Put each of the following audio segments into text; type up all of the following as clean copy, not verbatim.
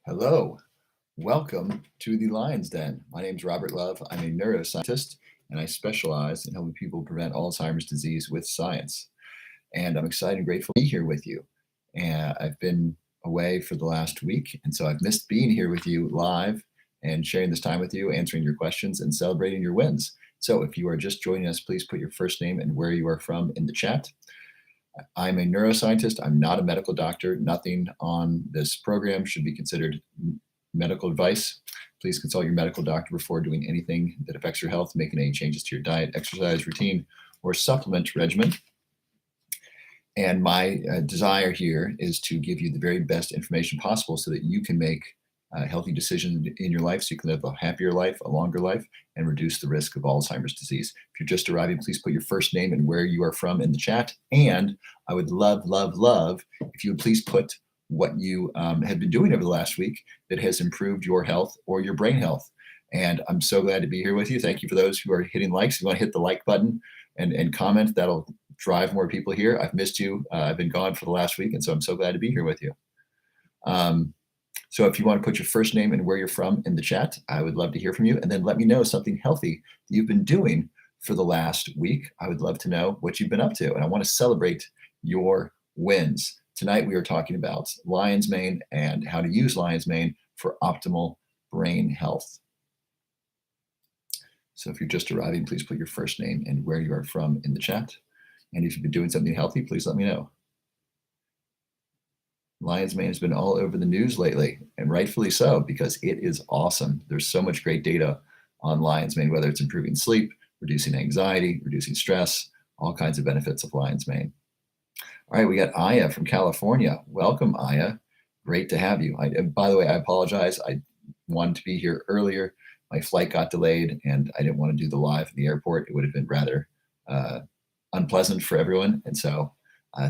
Hello, welcome to the Lion's Den. My name is Robert Love. I'm a neuroscientist and I specialize in helping people prevent Alzheimer's disease with science. And I'm excited and grateful to be here with you. And I've been away for the last week, and so I've missed being here with you live and sharing this time with you, answering your questions and celebrating your wins. So if you are just joining us, please put your first name and where you are from in the chat. I'm a neuroscientist. I'm not a medical doctor. Nothing on this program should be considered medical advice. Please consult your medical doctor before doing anything that affects your health, making any changes to your diet, exercise routine, or supplement regimen. And my desire here is to give you the very best information possible so that you can make healthy decisions in your life so you can live a happier life, a longer life, and reduce the risk of Alzheimer's disease. If you're just arriving, please put your first name and where you are from in the chat. And I would love if you would please put what you have been doing over the last week that has improved your health or your brain health. And I'm so glad to be here with you. Thank you for those who are hitting likes. If you want to hit the like button and comment, that'll drive more people here. I've missed you. I've been gone for the last week, and so I'm so glad to be here with you. So if you want to put your first name and where you're from in the chat, I would love to hear from you. And then let me know something healthy that you've been doing for the last week. I would love to know what you've been up to. And I want to celebrate your wins. Tonight, we are talking about lion's mane and how to use lion's mane for optimal brain health. So if you're just arriving, please put your first name and where you are from in the chat. And if you've been doing something healthy, please let me know. Lion's mane has been all over the news lately, and rightfully so, because it is awesome. There's so much great data on lion's mane, whether it's improving sleep, reducing anxiety, reducing stress, all kinds of benefits of lion's mane. All right, we got Aya from California. Welcome, Aya. Great to have you. By the way, I apologize. I wanted to be here earlier. My flight got delayed, and I didn't want to do the live in the airport. It would have been rather unpleasant for everyone. And so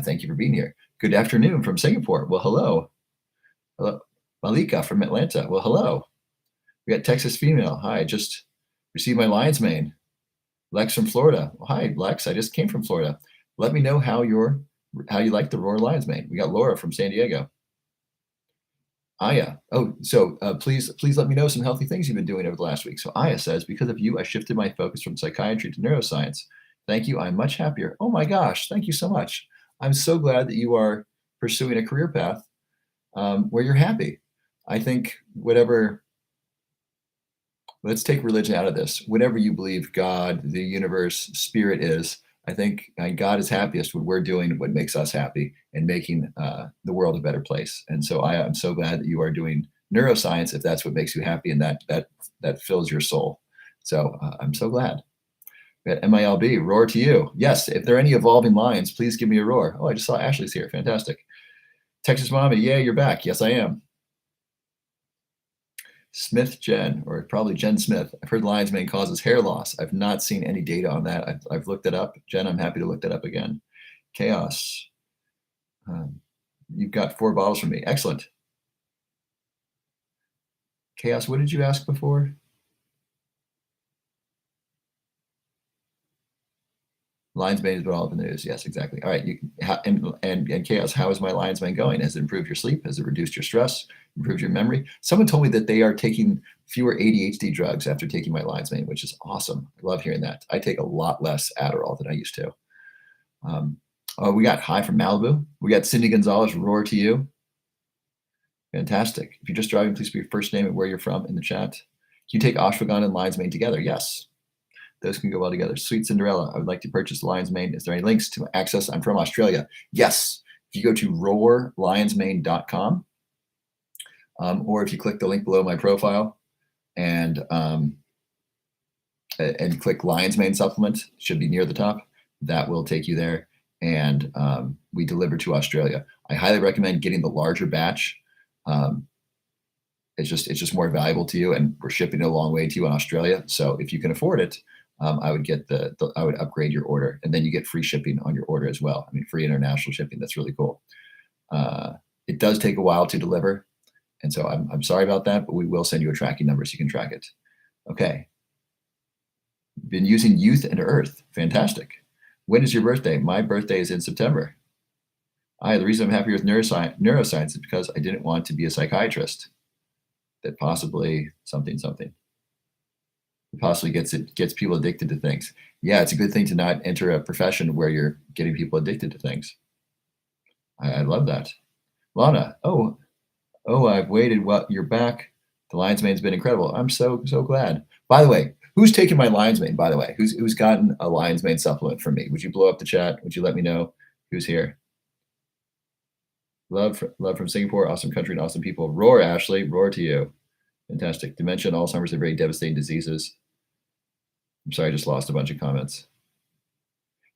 thank you for being here. Good afternoon from Singapore. Well, hello. Hello. Malika from Atlanta. Well, hello. We got Texas female. Hi, I just received my lion's mane. Lex from Florida. Well, hi, Lex. I just came from Florida. Let me know how you like the Roar lion's mane. We got Laura from San Diego. Aya. Oh, so please let me know some healthy things you've been doing over the last week. So Aya says, because of you, I shifted my focus from psychiatry to neuroscience. Thank you. I'm much happier. Oh my gosh. Thank you so much. I'm so glad that you are pursuing a career path where you're happy. I think let's take religion out of this. Whatever you believe God, the universe, spirit is, I think God is happiest when we're doing what makes us happy and making the world a better place. And so I'm so glad that you are doing neuroscience if that's what makes you happy and that fills your soul. So I'm so glad. At MILB, roar to you. Yes, if there are any evolving lions, please give me a roar. Oh, I just saw Ashley's here. Fantastic. Texas Mommy, yeah, you're back. Yes, I am. Smith Jen, or probably Jen Smith. I've heard lion's mane causes hair loss. I've not seen any data on that. I've looked it up. Jen, I'm happy to look that up again. Chaos. You've got 4 bottles from me. Excellent. Chaos, what did you ask before? Lion's mane has been all over the news. Yes, exactly. All right. And Chaos, how is my lion's mane going? Has it improved your sleep? Has it reduced your stress? Improved your memory? Someone told me that they are taking fewer ADHD drugs after taking my lion's mane, which is awesome. I love hearing that. I take a lot less Adderall than I used to. We got hi from Malibu. We got Cindy Gonzalez, roar to you. Fantastic. If you're just driving, please put your first name and where you're from in the chat. Can you take ashwagandha and lion's mane together? Yes. Those can go well together. Sweet Cinderella, I would like to purchase the lion's mane. Is there any links to access? I'm from Australia. Yes. If you go to roarlionsmane.com, or if you click the link below my profile and click lion's mane supplement, it should be near the top. That will take you there. And we deliver to Australia. I highly recommend getting the larger batch. It's just more valuable to you, and we're shipping it a long way to you in Australia. So if you can afford it, I would get I would upgrade your order, and then you get free shipping on your order as well. I mean, free international shipping. That's really cool. It does take a while to deliver, and so I'm sorry about that, but we will send you a tracking number so you can track it. Okay. Been using Youth and Earth. Fantastic. When is your birthday? My birthday is in September. The reason I'm happy with neuroscience is because I didn't want to be a psychiatrist. that possibly something possibly gets people addicted to things. Yeah, it's a good thing to not enter a profession where you're getting people addicted to things. I love that. Lana, oh, I've waited. Well, you're back. The lion's mane's been incredible. I'm so glad. By the way, who's taken my lion's mane? By the way, who's gotten a lion's mane supplement from me? Would you blow up the chat? Would you let me know who's here? Love from Singapore. Awesome country and awesome people. Roar, Ashley. Roar to you. Fantastic. Dementia and Alzheimer's are very devastating diseases. I'm sorry, I just lost a bunch of comments.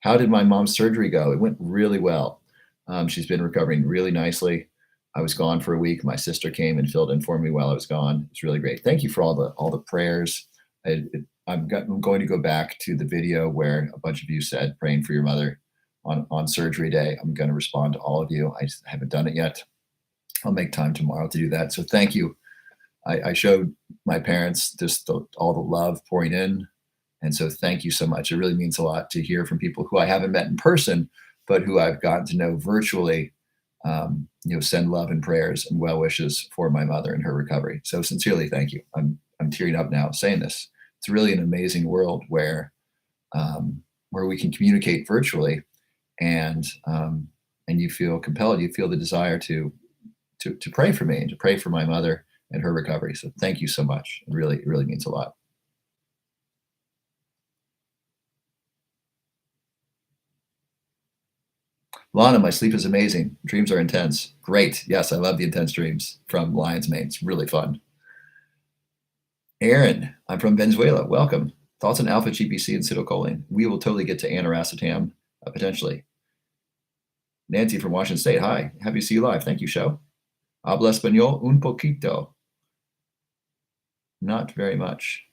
How did my mom's surgery go? It went really well. She's been recovering really nicely. I was gone for a week. My sister came and filled in for me while I was gone. It's really great. Thank you for all the prayers. I'm going to go back to the video where a bunch of you said praying for your mother on surgery day. I'm going to respond to all of you. I just haven't done it yet. I'll make time tomorrow to do that. So thank you. I showed my parents just all the love pouring in. And so thank you so much. It really means a lot to hear from people who I haven't met in person, but who I've gotten to know virtually. Send love and prayers and well wishes for my mother and her recovery. So sincerely, thank you. I'm tearing up now saying this. It's really an amazing world where we can communicate virtually, and you feel compelled. You feel the desire to pray for me and to pray for my mother and her recovery. So thank you so much. It really means a lot. Lana, my sleep is amazing. Dreams are intense. Great. Yes, I love the intense dreams from Lion's Mane. It's really fun. Aaron, I'm from Venezuela. Welcome. Thoughts on alpha GPC and acetylcholine? We will totally get to aniracetam potentially. Nancy from Washington State. Hi. Happy to see you live. Thank you, show. Habla español un poquito. Not very much.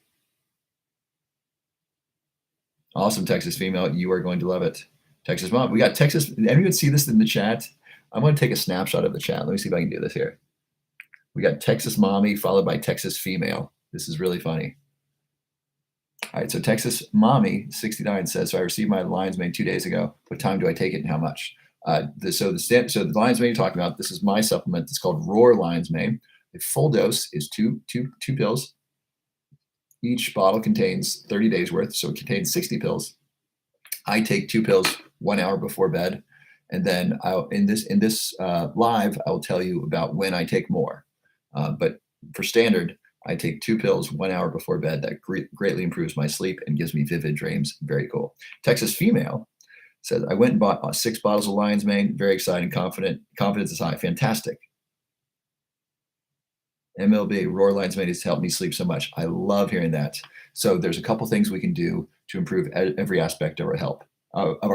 Awesome, Texas female. You are going to love it. Texas mom. We got Texas. Anyone see this in the chat? I'm going to take a snapshot of the chat. Let me see if I can do this here. We got Texas mommy followed by Texas female. This is really funny. All right, so Texas mommy 69 says, so I received my lion's mane 2 days ago. What time do I take it and how much? So the lion's mane you're talking about, this is my supplement. It's called Roar Lion's Mane. The full dose is two pills. Each bottle contains 30 days worth, so it contains 60 pills. I take 2 pills 1 hour before bed, and then in this live, I will tell you about when I take more. But for standard, I take 2 pills 1 hour before bed. That greatly improves my sleep and gives me vivid dreams. Very cool. Texas female says, I went and bought 6 bottles of lion's mane. Very excited, confident. Confidence is high. Fantastic. MLB, Roar Lion's Mane has helped me sleep so much. I love hearing that. So there's a couple things we can do to improve every aspect of our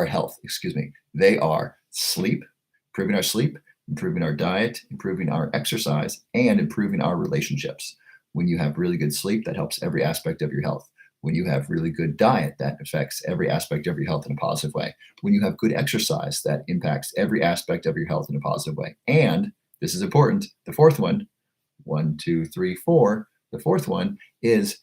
health. Excuse me. They are sleep, improving our sleep, improving our diet, improving our exercise, and improving our relationships. When you have really good sleep, that helps every aspect of your health. When you have really good diet, that affects every aspect of your health in a positive way. When you have good exercise, that impacts every aspect of your health in a positive way. And this is important. The fourth one, 1, 2, 3, 4. The fourth one is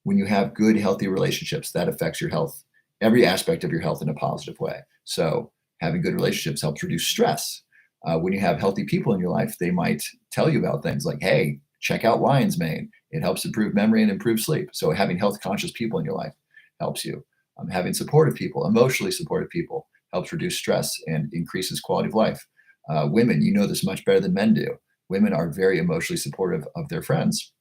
when you have good, healthy relationships, that affects your health, every aspect of your health in a positive way. So having good relationships helps reduce stress. When you have healthy people in your life, they might tell you about things like, hey, check out lion's mane. It helps improve memory and improve sleep. So having health conscious people in your life helps you. Having supportive people, emotionally supportive people, helps reduce stress and increases quality of life. Women, you know this much better than men do. Women are very emotionally supportive of their friends.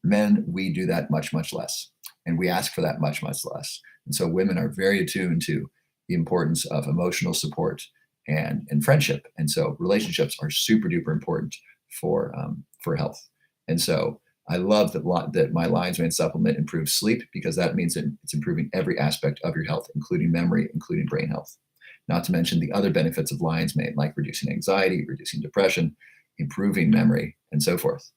Men, we do that much, much less. And we ask for that much, much less. And so women are very attuned to the importance of emotional support and friendship. And so relationships are super duper important for health. And so I love that my lion's mane supplement improves sleep, because that means that it's improving every aspect of your health, including memory, including brain health. Not to mention the other benefits of lion's mane, like reducing anxiety, reducing depression, improving memory, and so forth.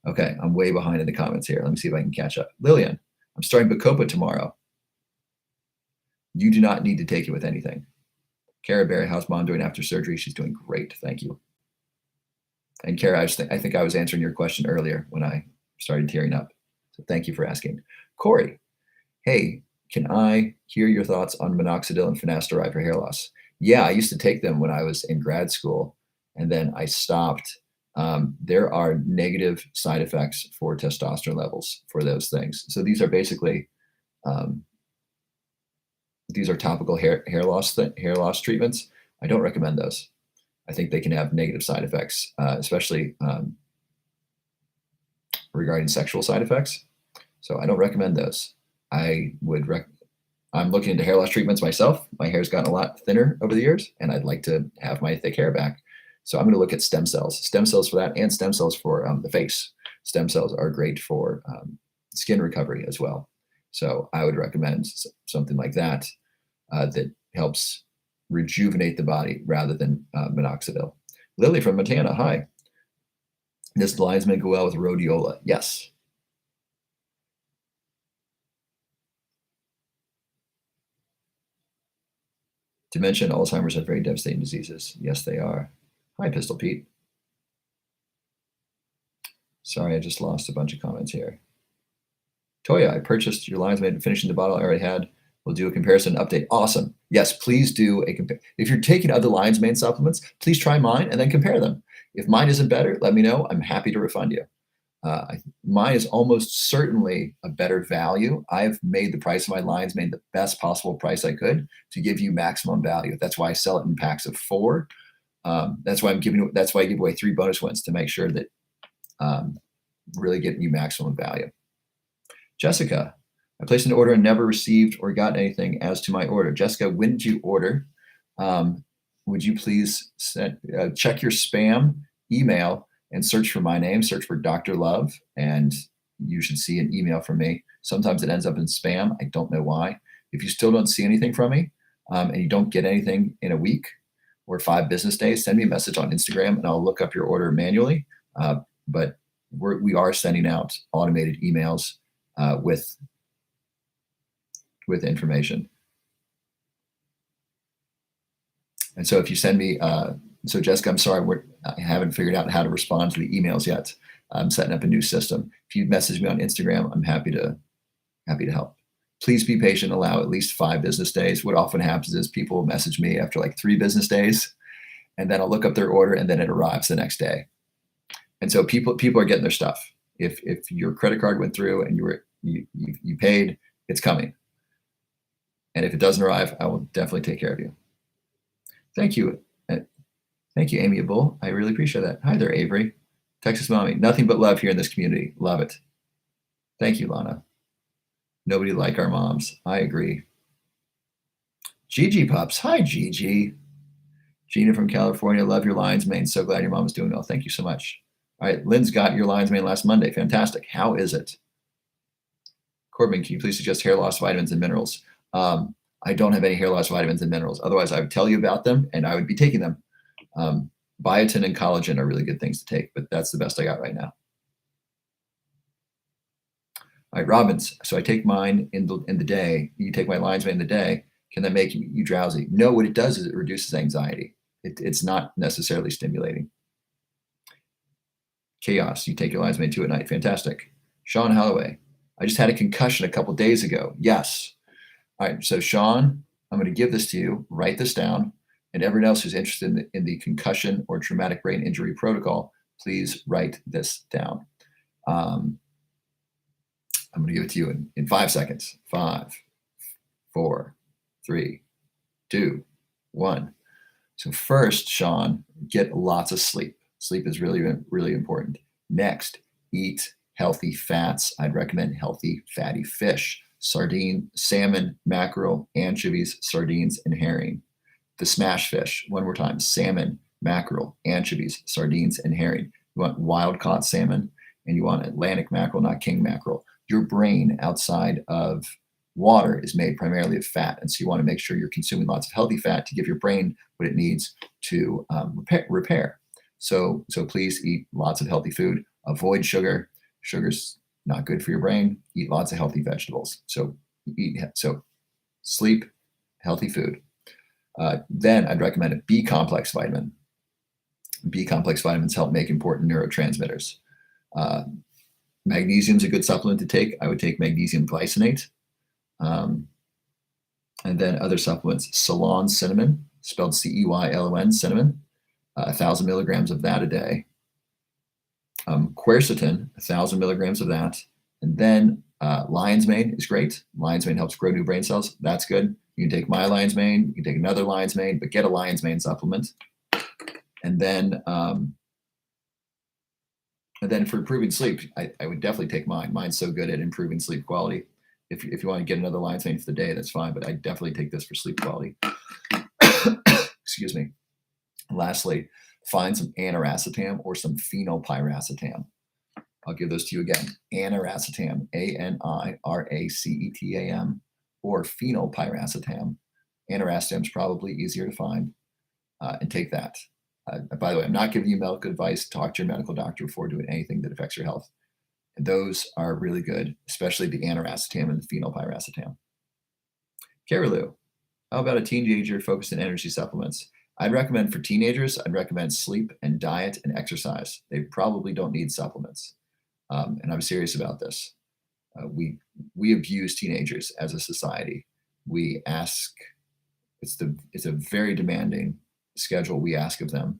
Okay, I'm way behind in the comments here. Let me see if I can catch up. Lillian, I'm starting Bacopa tomorrow. You do not need to take it with anything. Kara Berry, how's mom doing after surgery? She's doing great. Thank you. And Kara, I think I was answering your question earlier when I started tearing up. So thank you for asking. Corey, hey, can I hear your thoughts on minoxidil and finasteride for hair loss? Yeah, I used to take them when I was in grad school, and then I stopped there are negative side effects for testosterone levels for those things. So these are basically um, these are topical hair loss treatments. I don't recommend those. I think they can have negative side effects, especially regarding sexual side effects. So I don't recommend those. I would I'm looking into hair loss treatments myself. My hair's gotten a lot thinner over the years, and I'd like to have my thick hair back. So I'm going to look at stem cells for that, and stem cells for the face. Stem cells are great for skin recovery as well. So I would recommend something like that that helps rejuvenate the body rather than minoxidil. Lily from Montana, hi. Does lion's mane go well with rhodiola? Yes. Dementia and Alzheimer's are very devastating diseases. Yes, they are. Hi, Pistol Pete. Sorry, I just lost a bunch of comments here. Toya, I purchased your lion's mane and finishing the bottle I already had. We'll do a comparison update. Awesome. Yes, please do a compare. If you're taking other lion's mane supplements, please try mine and then compare them. If mine isn't better, let me know. I'm happy to refund you. Mine is almost certainly a better value. I've made the price of my lion's mane the best possible price I could to give you maximum value. That's why I sell it in packs of 4. That's why I give away 3 bonus ones to make sure that really getting you maximum value. Jessica, I placed an order and never received or got anything as to my order. Jessica, when did you order? Would you please check your spam email and search for my name, search for Dr. Love, and you should see an email from me. Sometimes it ends up in spam. I don't know why. If you still don't see anything from me and you don't get anything in a week or 5 business days, send me a message on Instagram and I'll look up your order manually. But we are sending out automated emails with information. And so if you send me, so Jessica, I'm sorry, I haven't figured out how to respond to the emails yet. I'm setting up a new system. If you message me on Instagram, I'm happy to help. Please be patient, allow at least 5 business days. What often happens is people message me after like 3 business days, and then I'll look up their order and then it arrives the next day. And so people are getting their stuff. If your credit card went through and you paid, it's coming. And if it doesn't arrive, I will definitely take care of you. Thank you. Thank you, Amiable. I really appreciate that. Hi there, Avery. Texas Mommy. Nothing but love here in this community. Love it. Thank you, Lana. Nobody like our moms. I agree. Gigi Pups. Hi, Gigi. Gina from California. Love your lion's mane. So glad your mom is doing well. Thank you so much. All right. Lynn's got your lion's mane last Monday. Fantastic. How is it? Corbin, can you please suggest hair loss vitamins and minerals? I don't have any hair loss vitamins and minerals. Otherwise, I would tell you about them and I would be taking them. Biotin and collagen are really good things to take, but that's the best I got right now. All right, Robbins. So I take mine in the day. You take my lion's mane in the day. Can that make you drowsy? No, what it does is it reduces anxiety. It's not necessarily stimulating. Chaos. You take your lion's mane 2 at night. Fantastic. Sean Holloway. I just had a concussion a couple days ago. Yes. All right. So Sean, I'm going to give this to you. Write this down. And everyone else who's interested in the concussion or traumatic brain injury protocol, please write this down. I'm going to give it to you in 5 seconds. 5, 4, 3, 2, 1. So first, Sean, get lots of sleep. Sleep is really, really important. Next, eat healthy fats. I'd recommend healthy fatty fish, sardine, salmon, mackerel, anchovies, sardines, and herring. The smash fish, one more time, salmon, mackerel, anchovies, sardines, and herring. You want wild caught salmon and you want Atlantic mackerel, not king mackerel. Your brain outside of water is made primarily of fat. And so you want to make sure you're consuming lots of healthy fat to give your brain what it needs to repair. So please eat lots of healthy food. Avoid sugar. Sugar's not good for your brain. Eat lots of healthy vegetables. So sleep, healthy food. Then I'd recommend a B complex vitamin. B complex vitamins help make important neurotransmitters. Magnesium is a good supplement to take. I would take magnesium glycinate. And then other supplements, Ceylon cinnamon, spelled Ceylon cinnamon, 1,000 milligrams of that a day. Quercetin, 1,000 milligrams of that. And then lion's mane is great. Lion's mane helps grow new brain cells. That's good. You can take my lion's mane. You can take another lion's mane, but get a lion's mane supplement. And then for improving sleep, I would definitely take mine. Mine's so good at improving sleep quality. If you want to get another lion's mane for the day, that's fine. But I definitely take this for sleep quality. Excuse me. Lastly, find some aniracetam or some phenylpiracetam. I'll give those to you again. Aniracetam, Aniracetam, or phenylpiracetam. Aniracetam is probably easier to find, and take that. By the way, I'm not giving you medical advice. Talk to your medical doctor before doing anything that affects your health. And those are really good, especially the aniracetam and the phenylpiracetam. Carolou, how about a teenager focused on energy supplements? I'd recommend for teenagers, I'd recommend sleep and diet and exercise. They probably don't need supplements. And I'm serious about this. We abuse teenagers as a society. We ask, it's a very demanding schedule we ask of them.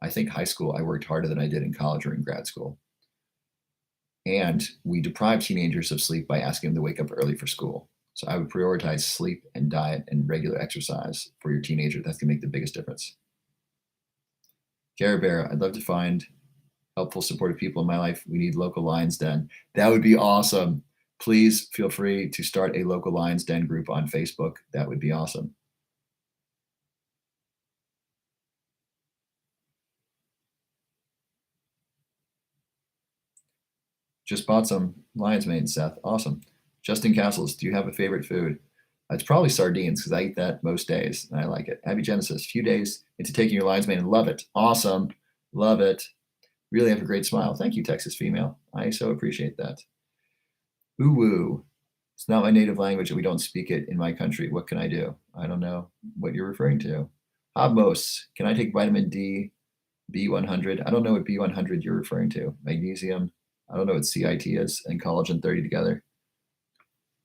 I think high school, I worked harder than I did in college or in grad school. And we deprive teenagers of sleep by asking them to wake up early for school. So I would prioritize sleep and diet and regular exercise for your teenager. That's gonna make the biggest difference. Carabera, I'd love to find helpful, supportive people in my life. We need local Lions Den. That would be awesome. Please feel free to start a local Lions Den group on Facebook. That would be awesome. Just bought some lion's mane, Seth. Awesome. Justin Castles, do you have a favorite food? It's probably sardines because I eat that most days and I like it. Abby Genesis, few days into taking your lion's mane and love it. Awesome. Love it. Really have a great smile. Thank you, Texas female. I so appreciate that. Ooh, it's not my native language and we don't speak it in my country. What can I do? I don't know what you're referring to. Hobmos, can I take vitamin D, B100? I don't know what B100 you're referring to. Magnesium, I don't know what CIT is, and collagen 30 together.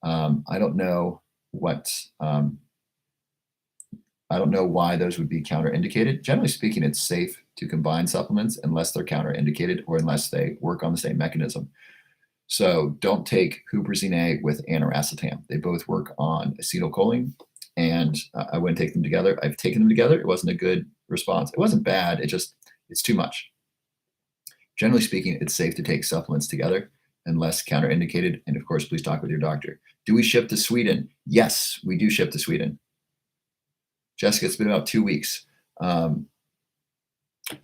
I don't know what, I don't know why those would be counterindicated. Generally speaking, it's safe to combine supplements unless they're counterindicated or unless they work on the same mechanism. So don't take huperzine A with aniracetam. They both work on acetylcholine, and I wouldn't take them together. I've taken them together. It wasn't a good response. It wasn't bad. It's too much. Generally speaking, it's safe to take supplements together unless counterindicated. And of course, please talk with your doctor. Do we ship to Sweden? Yes, we do ship to Sweden. Jessica, it's been about 2 weeks. Are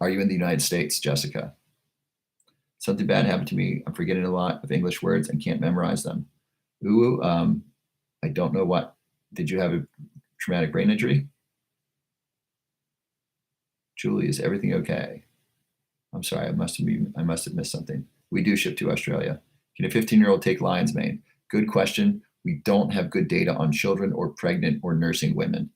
you in the United States, Jessica? Something bad happened to me. I'm forgetting a lot of English words and can't memorize them. Ooh, I don't know what. Did you have a traumatic brain injury? Julie, is everything okay? I'm sorry, I must have missed something. We do ship to Australia. Can a 15-year-old take lion's mane? Good question. We don't have good data on children or pregnant or nursing women.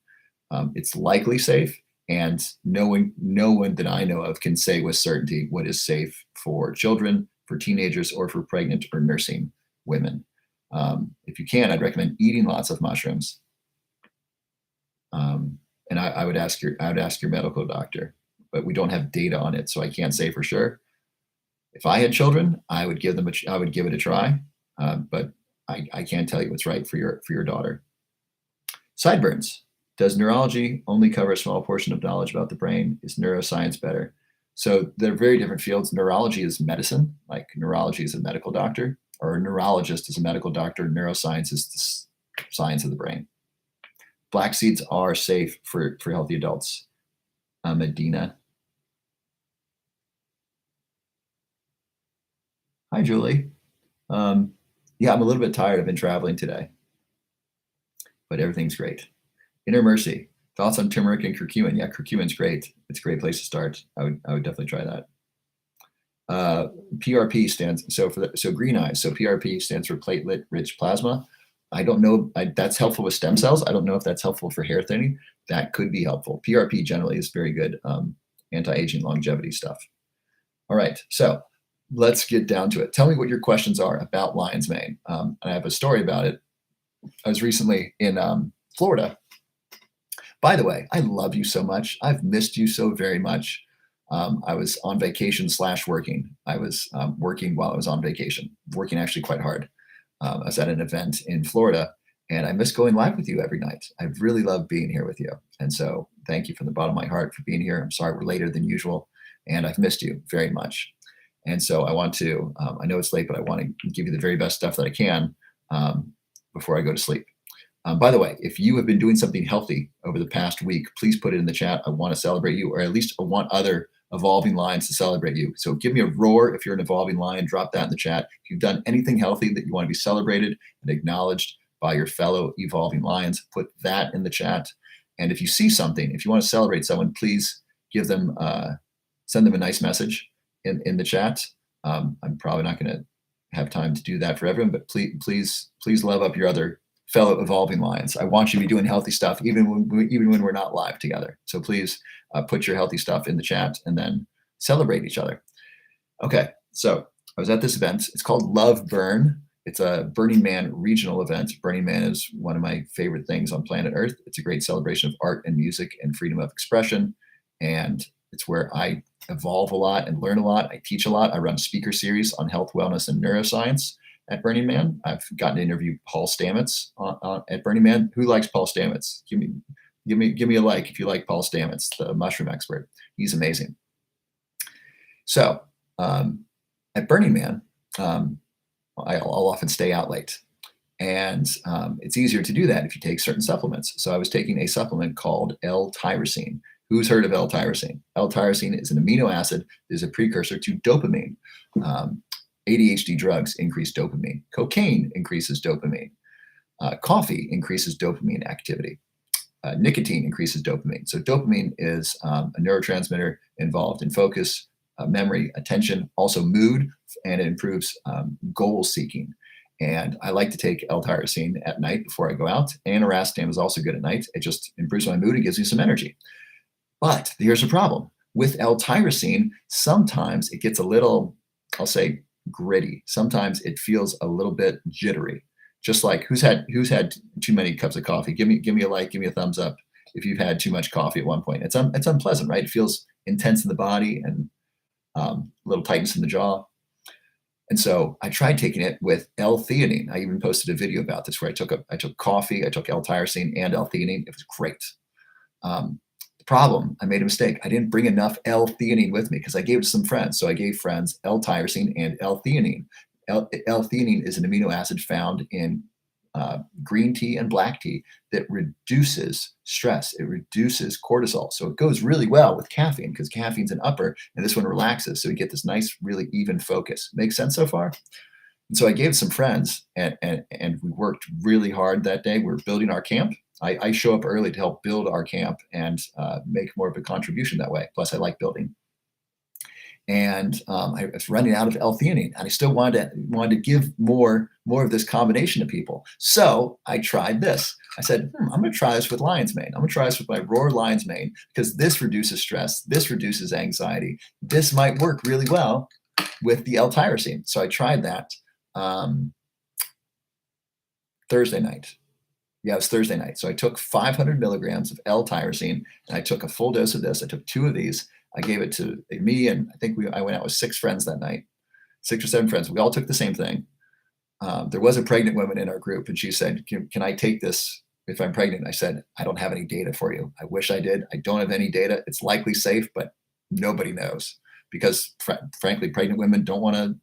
It's likely safe, and no one that I know of can say with certainty what is safe for children, for teenagers, or for pregnant or nursing women. If you can, I'd recommend eating lots of mushrooms. And I would ask your medical doctor, but we don't have data on it, so I can't say for sure. If I had children, I would give it a try, but I can't tell you what's right for your daughter. Sideburns. Does neurology only cover a small portion of knowledge about the brain? Is neuroscience better? So they're very different fields. Neurology is medicine, like neurology is a medical doctor, or a neurologist is a medical doctor. Neuroscience is the science of the brain. Black seeds are safe for healthy adults. Medina. Hi, Julie. Yeah, I'm a little bit tired. I've been traveling today, but everything's great. Inner Mercy, thoughts on turmeric and curcumin? Yeah, curcumin's great. It's a great place to start. I would definitely try that. PRP stands so green eyes. So PRP stands for platelet-rich plasma. I don't know. That's helpful with stem cells. I don't know if that's helpful for hair thinning. That could be helpful. PRP generally is very good anti-aging longevity stuff. All right, so let's get down to it. Tell me what your questions are about lion's mane. And I have a story about it. I was recently in Florida. By the way, I love you so much. I've missed you so very much. I was on vacation slash working. I was working while I was on vacation, working actually quite hard. I was at an event in Florida, and I miss going live with you every night. I really love being here with you. And so thank you from the bottom of my heart for being here. I'm sorry we're later than usual, and I've missed you very much. And so I want to, I know it's late, but I want to give you the very best stuff that I can before I go to sleep. By the way, if you have been doing something healthy over the past week, please put it in the chat. I want to celebrate you, or at least I want other evolving lions to celebrate you. So give me a roar if you're an evolving lion. Drop that in the chat. If you've done anything healthy that you want to be celebrated and acknowledged by your fellow evolving lions, put that in the chat. And if you see something, if you want to celebrate someone, please give them, send them a nice message in the chat. I'm probably not going to have time to do that for everyone, but please love up your other fellow evolving lions. I want you to be doing healthy stuff even when we're not live together. So please put your healthy stuff in the chat and then celebrate each other. Okay, so I was at this event. It's called Love Burn. It's a Burning Man regional event. Burning Man is one of my favorite things on planet Earth. It's a great celebration of art and music and freedom of expression. And it's where I evolve a lot and learn a lot. I teach a lot. I run speaker series on health, wellness, and neuroscience at Burning Man. I've gotten to interview Paul Stamets at Burning Man. Who likes Paul Stamets? Give me a like if you like Paul Stamets, the mushroom expert. He's amazing. So at Burning Man, I'll often stay out late. And it's easier to do that if you take certain supplements. So I was taking a supplement called L-tyrosine. Who's heard of L-tyrosine? L-tyrosine is an amino acid that is a precursor to dopamine. ADHD drugs increase dopamine. Cocaine increases dopamine. Coffee increases dopamine activity. Nicotine increases dopamine. So dopamine is a neurotransmitter involved in focus, memory, attention, also mood, and it improves goal seeking. And I like to take L-tyrosine at night before I go out. And Erastam is also good at night. It just improves my mood. It gives me some energy. But here's the problem. With L-tyrosine, sometimes it gets a little, I'll say, gritty. Sometimes it feels a little bit jittery. Just like who's had too many cups of coffee? Give me a like, give me a thumbs up if you've had too much coffee at one point. It's unpleasant, right? It feels intense in the body and a little tightness in the jaw. And so I tried taking it with L-theanine. I even posted a video about this where I took coffee, I took L-tyrosine and L-theanine. It was great. The problem, I made a mistake. I didn't bring enough L-theanine with me because I gave it to some friends. So I gave friends L-tyrosine and L-theanine. L-theanine is an amino acid found in green tea and black tea that reduces stress. It reduces cortisol. So it goes really well with caffeine because caffeine's an upper and this one relaxes. So we get this nice, really even focus. Makes sense so far? And so I gave some friends and we worked really hard that day. We were building our camp. I show up early to help build our camp and make more of a contribution that way. Plus I like building. And I was running out of L-theanine, and I still wanted to give more of this combination to people. So I tried this. I said, I'm going to try this with lion's mane. I'm going to try this with my Roar lion's mane because this reduces stress. This reduces anxiety. This might work really well with the L-tyrosine. So I tried that Thursday night. Yeah, it was Thursday night. So I took 500 milligrams of L-tyrosine, and I took a full dose of this. I took 2 of these. I gave it to me, and I think I went out with 6 friends that night, 6 or 7 friends. We all took the same thing. There was a pregnant woman in our group, and she said, can I take this if I'm pregnant? I said, I don't have any data for you. I wish I did. I don't have any data. It's likely safe, but nobody knows because, frankly, pregnant women don't want to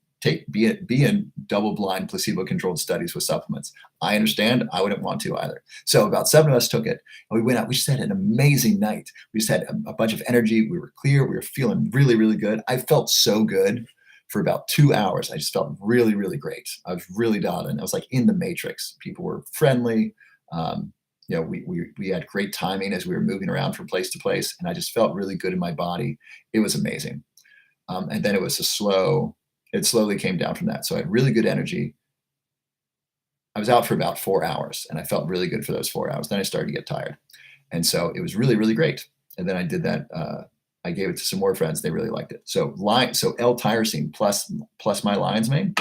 be in double-blind, placebo-controlled studies with supplements. I understand. I wouldn't want to either. So about 7 of us took it, and we went out. We just had an amazing night. We just had a bunch of energy. We were clear. We were feeling really, really good. I felt so good for about 2 hours. I just felt really, really great. I was really dialed in. I was like in the matrix. People were friendly. We had great timing as we were moving around from place to place, and I just felt really good in my body. It was amazing. And then it was it slowly came down from that. So I had really good energy. I was out for about 4 hours, and I felt really good for those 4 hours. Then I started to get tired. And so it was really, really great. And then I did that. I gave it to some more friends. They really liked it. So L-tyrosine plus my lion's mane,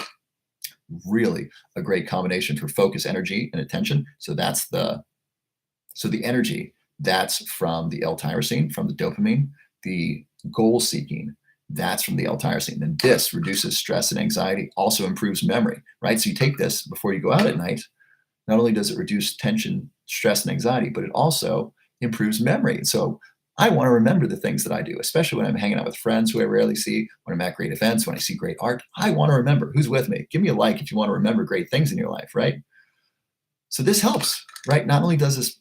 really a great combination for focus, energy, and attention. So the energy, that's from the L-tyrosine, from the dopamine. The goal seeking. That's from the L-tyrosine. Then this reduces stress and anxiety, also improves memory, right? So you take this before you go out at night. Not only does it reduce tension, stress, and anxiety, but it also improves memory. So I want to remember the things that I do, especially when I'm hanging out with friends who I rarely see, when I'm at great events, when I see great art. I want to remember who's with me. Give me a like if you want to remember great things in your life, right? So this helps, right? Not only does this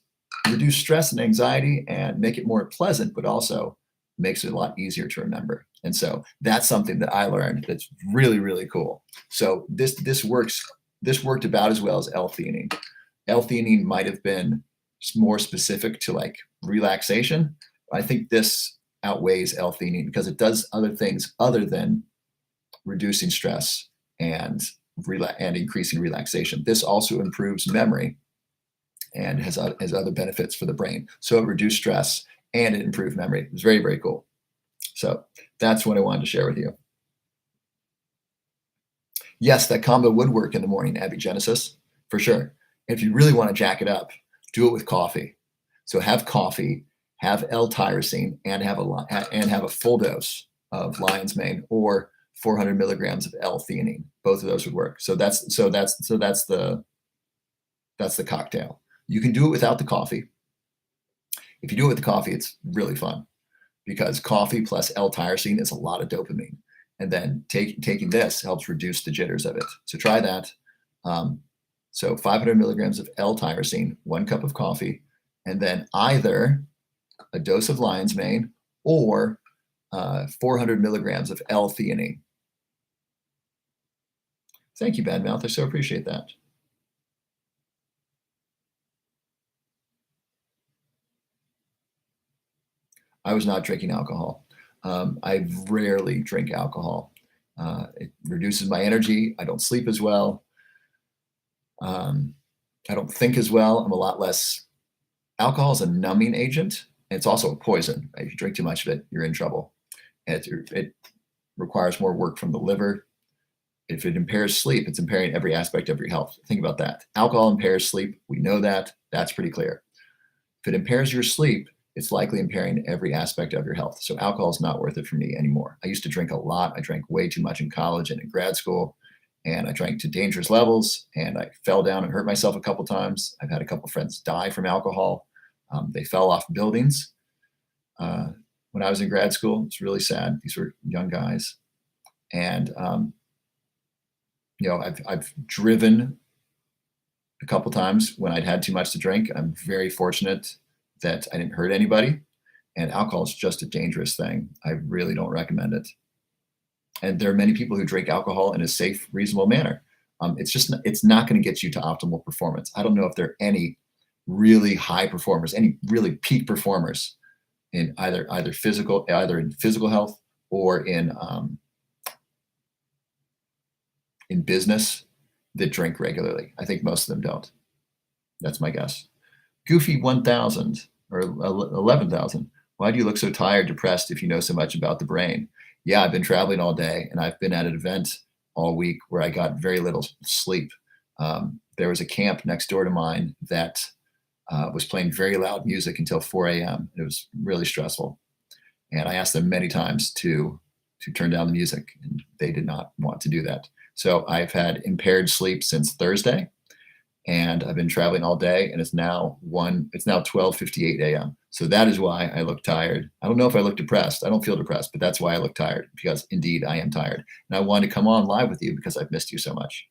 reduce stress and anxiety and make it more pleasant, but also makes it a lot easier to remember. And so that's something that I learned that's really, really cool. So this worked about as well as L-theanine. L-theanine might have been more specific to like relaxation. I think this outweighs L-theanine because it does other things other than reducing stress and increasing relaxation. This also improves memory and has other benefits for the brain. So it reduced stress and it improved memory. It's very, very cool. So that's what I wanted to share with you. Yes, that combo would work in the morning, Abigenesis, for sure. If you really want to jack it up, do it with coffee. So have coffee, have L-tyrosine, and have a full dose of lion's mane or 400 milligrams of L-theanine. Both of those would work. So that's the cocktail. You can do it without the coffee. If you do it with the coffee, it's really fun because coffee plus L-tyrosine is a lot of dopamine. And then taking this helps reduce the jitters of it. So try that. So 500 milligrams of L-tyrosine, 1 cup of coffee, and then either a dose of lion's mane or 400 milligrams of L-theanine. Thank you, Badmouth. I so appreciate that. I was not drinking alcohol. I rarely drink alcohol. It reduces my energy. I don't sleep as well. I don't think as well. I'm a lot less. Alcohol is a numbing agent. And it's also a poison. If you drink too much of it, you're in trouble. And it requires more work from the liver. If it impairs sleep, it's impairing every aspect of your health. Think about that. Alcohol impairs sleep. We know that. That's pretty clear. If it impairs your sleep, it's likely impairing every aspect of your health. So alcohol is not worth it for me anymore. I used to drink a lot. I drank way too much in college and in grad school, and I drank to dangerous levels, and I fell down and hurt myself a couple times. I've had a couple friends die from alcohol. They fell off buildings when I was in grad school. It's really sad. These were young guys. And, I've driven a couple times when I'd had too much to drink. I'm very fortunate that I didn't hurt anybody. And alcohol is just a dangerous thing. I really don't recommend it. And there are many people who drink alcohol in a safe, reasonable manner. It's not going to get you to optimal performance. I don't know if there are any really high performers, any really peak performers in either in physical health or in business that drink regularly. I think most of them don't. That's my guess. Goofy 1000 or 11,000. Why do you look so tired, depressed if you know so much about the brain? Yeah, I've been traveling all day and I've been at an event all week where I got very little sleep. There was a camp next door to mine that was playing very loud music until 4 a.m. It was really stressful. And I asked them many times to turn down the music, and they did not want to do that. So I've had impaired sleep since Thursday, and I've been traveling all day, and it's now 12:58 a.m. So that is why I look tired. I don't know if I look depressed. I don't feel depressed, but that's why I look tired, because indeed I am tired. And I wanted to come on live with you because I've missed you so much.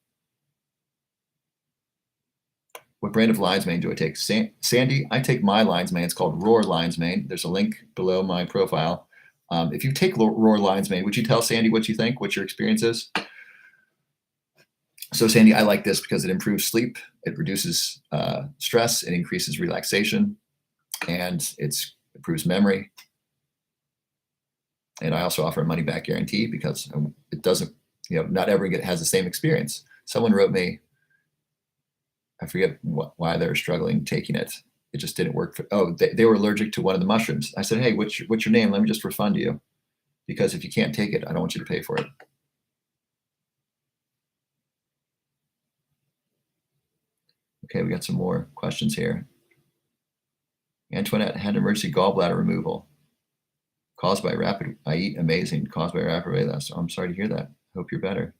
What brand of lion's mane do I take? Sandy, I take my lion's mane. It's called Roar Lion's Mane. There's a link below my profile. If you take Roar Lion's Mane, would you tell Sandy what you think, what your experience is? So Sandy, I like this because it improves sleep, it reduces stress, it increases relaxation, and it improves memory. And I also offer a money back guarantee because it doesn't, not everyone has the same experience. Someone wrote me, I forget why they were struggling taking it. It just didn't work. They were allergic to one of the mushrooms. I said, hey, what's your name? Let me just refund you, because if you can't take it, I don't want you to pay for it. Okay, we got some more questions here. Antoinette had emergency gallbladder removal. Caused by rapid, I eat amazing. Caused by rapid weight loss. I'm sorry to hear that. Hope you're better.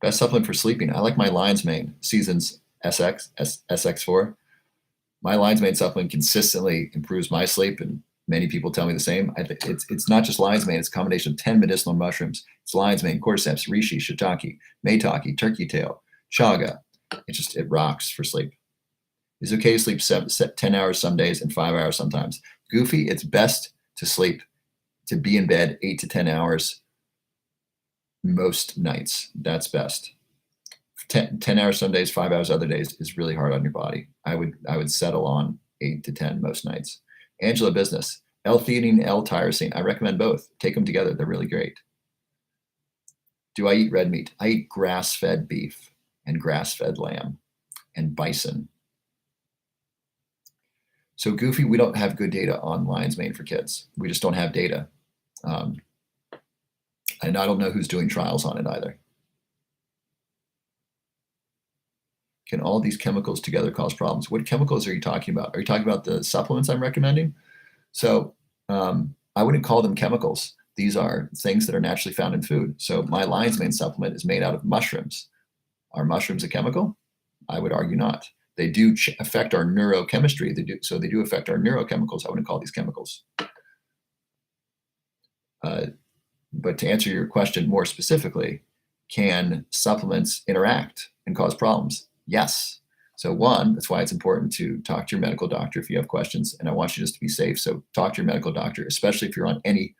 Best supplement for sleeping. I like my Lion's Mane Seasons SX4. My Lion's Mane supplement consistently improves my sleep, and many people tell me the same. It's not just Lion's Mane; it's a combination of 10 medicinal mushrooms. It's Lion's Mane, cordyceps, reishi, shiitake, maitake, turkey tail, chaga. It rocks for sleep. It's okay to sleep 10 hours some days and 5 hours sometimes. Goofy, it's best to sleep, to be in bed 8 to 10 hours most nights. That's best. 10 hours some days, 5 hours other days is really hard on your body. I would settle on 8 to 10 most nights. Angela Business, L-theanine, L-tyrosine. I recommend both. Take them together. They're really great. Do I eat red meat? I eat grass-fed beef and grass-fed lamb and bison. So Goofy, we don't have good data on Lion's Mane for kids. We just don't have data. And I don't know who's doing trials on it either. Can all these chemicals together cause problems? What chemicals are you talking about? Are you talking about the supplements I'm recommending? So I wouldn't call them chemicals. These are things that are naturally found in food. So my Lion's Mane supplement is made out of mushrooms. Are mushrooms a chemical? I would argue not. They do affect our neurochemistry. They do affect our neurochemicals. I wouldn't call these chemicals. But to answer your question more specifically, can supplements interact and cause problems? Yes. So one, that's why it's important to talk to your medical doctor if you have questions. And I want you just to be safe. So talk to your medical doctor, especially if you're on any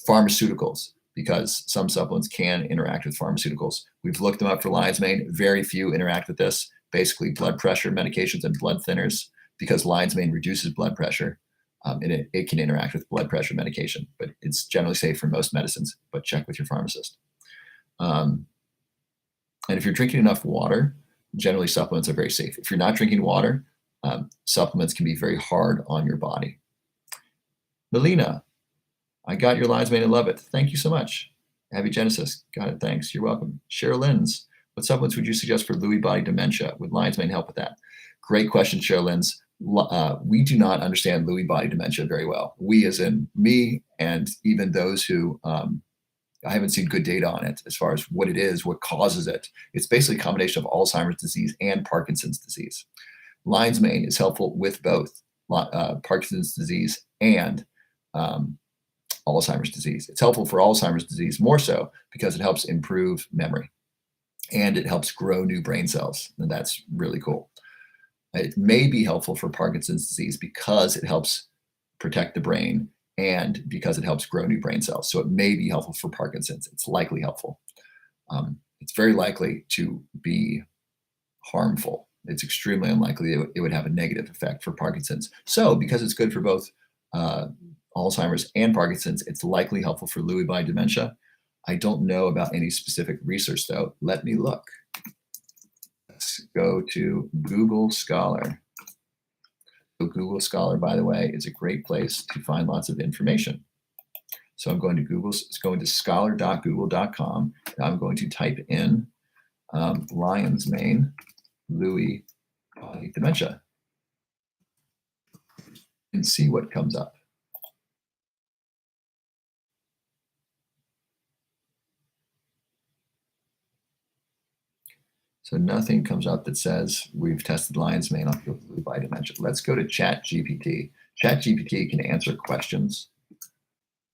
pharmaceuticals, because some supplements can interact with pharmaceuticals. We've looked them up for Lion's Mane. Very few interact with this. Basically, blood pressure medications and blood thinners, because Lion's Mane reduces blood pressure. And it can interact with blood pressure medication, but it's generally safe for most medicines, but check with your pharmacist. And if you're drinking enough water, generally supplements are very safe. If you're not drinking water, supplements can be very hard on your body. Melina, I got your Lion's Mane and love it. Thank you so much. Abby Genesis, got it, thanks. You're welcome. Cheryl Lins, what supplements would you suggest for Lewy body dementia? Would Lion's Mane help with that? Great question, Cheryl Lins. We do not understand Lewy body dementia very well. We, as in me, and even those who I haven't seen good data on it as far as what it is, what causes it. It's basically a combination of Alzheimer's disease and Parkinson's disease. Lion's Mane is helpful with both Parkinson's disease and Alzheimer's disease. It's helpful for Alzheimer's disease more so because it helps improve memory and it helps grow new brain cells. And that's really cool. It may be helpful for Parkinson's disease because it helps protect the brain and because it helps grow new brain cells. So it may be helpful for Parkinson's. It's likely helpful. It's very likely to be harmful. It's extremely unlikely it would have a negative effect for Parkinson's. So because it's good for both Alzheimer's and Parkinson's, it's likely helpful for Lewy body dementia. I don't know about any specific research though. Let me look. Let's go to Google Scholar. So Google Scholar, by the way, is a great place to find lots of information. So I'm going to scholar.google.com. And I'm going to type in Lion's Mane, Lewy body dementia, and see what comes up. So nothing comes up that says we've tested Lion's Mane on people with Lewy body dementia. Let's go to ChatGPT. ChatGPT can answer questions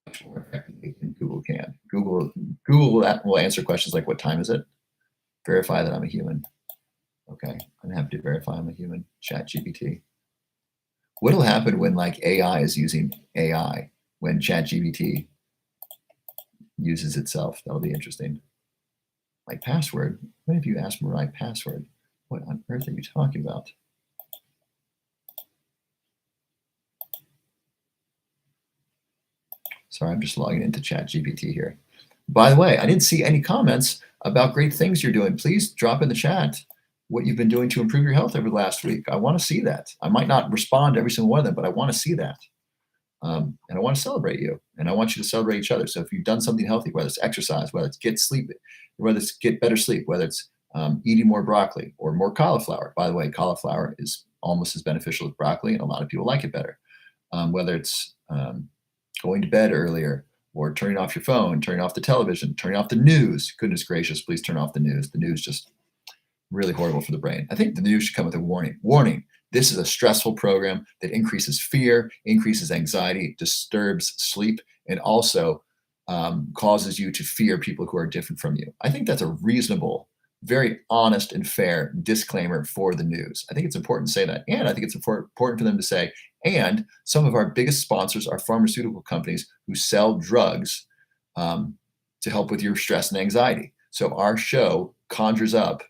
much more effectively than Google can. Google will answer questions like, what time is it? Verify that I'm a human. Okay, I'm gonna have to verify I'm a human. ChatGPT. What'll happen when like AI is using AI, when ChatGPT uses itself? That'll be interesting. My password? What if you asked for my password? What on earth are you talking about? Sorry, I'm just logging into ChatGPT here. By the way, I didn't see any comments about great things you're doing. Please drop in the chat what you've been doing to improve your health over the last week. I want to see that. I might not respond to every single one of them, but I want to see that. And I want to celebrate you, and I want you to celebrate each other. So if you've done something healthy, whether it's exercise, whether it's get sleep, whether it's get better sleep, whether it's eating more broccoli or more cauliflower. By the way, cauliflower is almost as beneficial as broccoli, and a lot of people like it better. Whether it's going to bed earlier, or turning off your phone, turning off the television, turning off the news. Goodness gracious, please turn off the news. The news just really horrible for the brain. I think the news should come with a warning. Warning, this is a stressful program that increases fear, increases anxiety, disturbs sleep, and also causes you to fear people who are different from you. I think that's a reasonable, very honest and fair disclaimer for the news. I think it's important to say that. And I think it's important for them to say, and some of our biggest sponsors are pharmaceutical companies who sell drugs to help with your stress and anxiety. So our show conjures up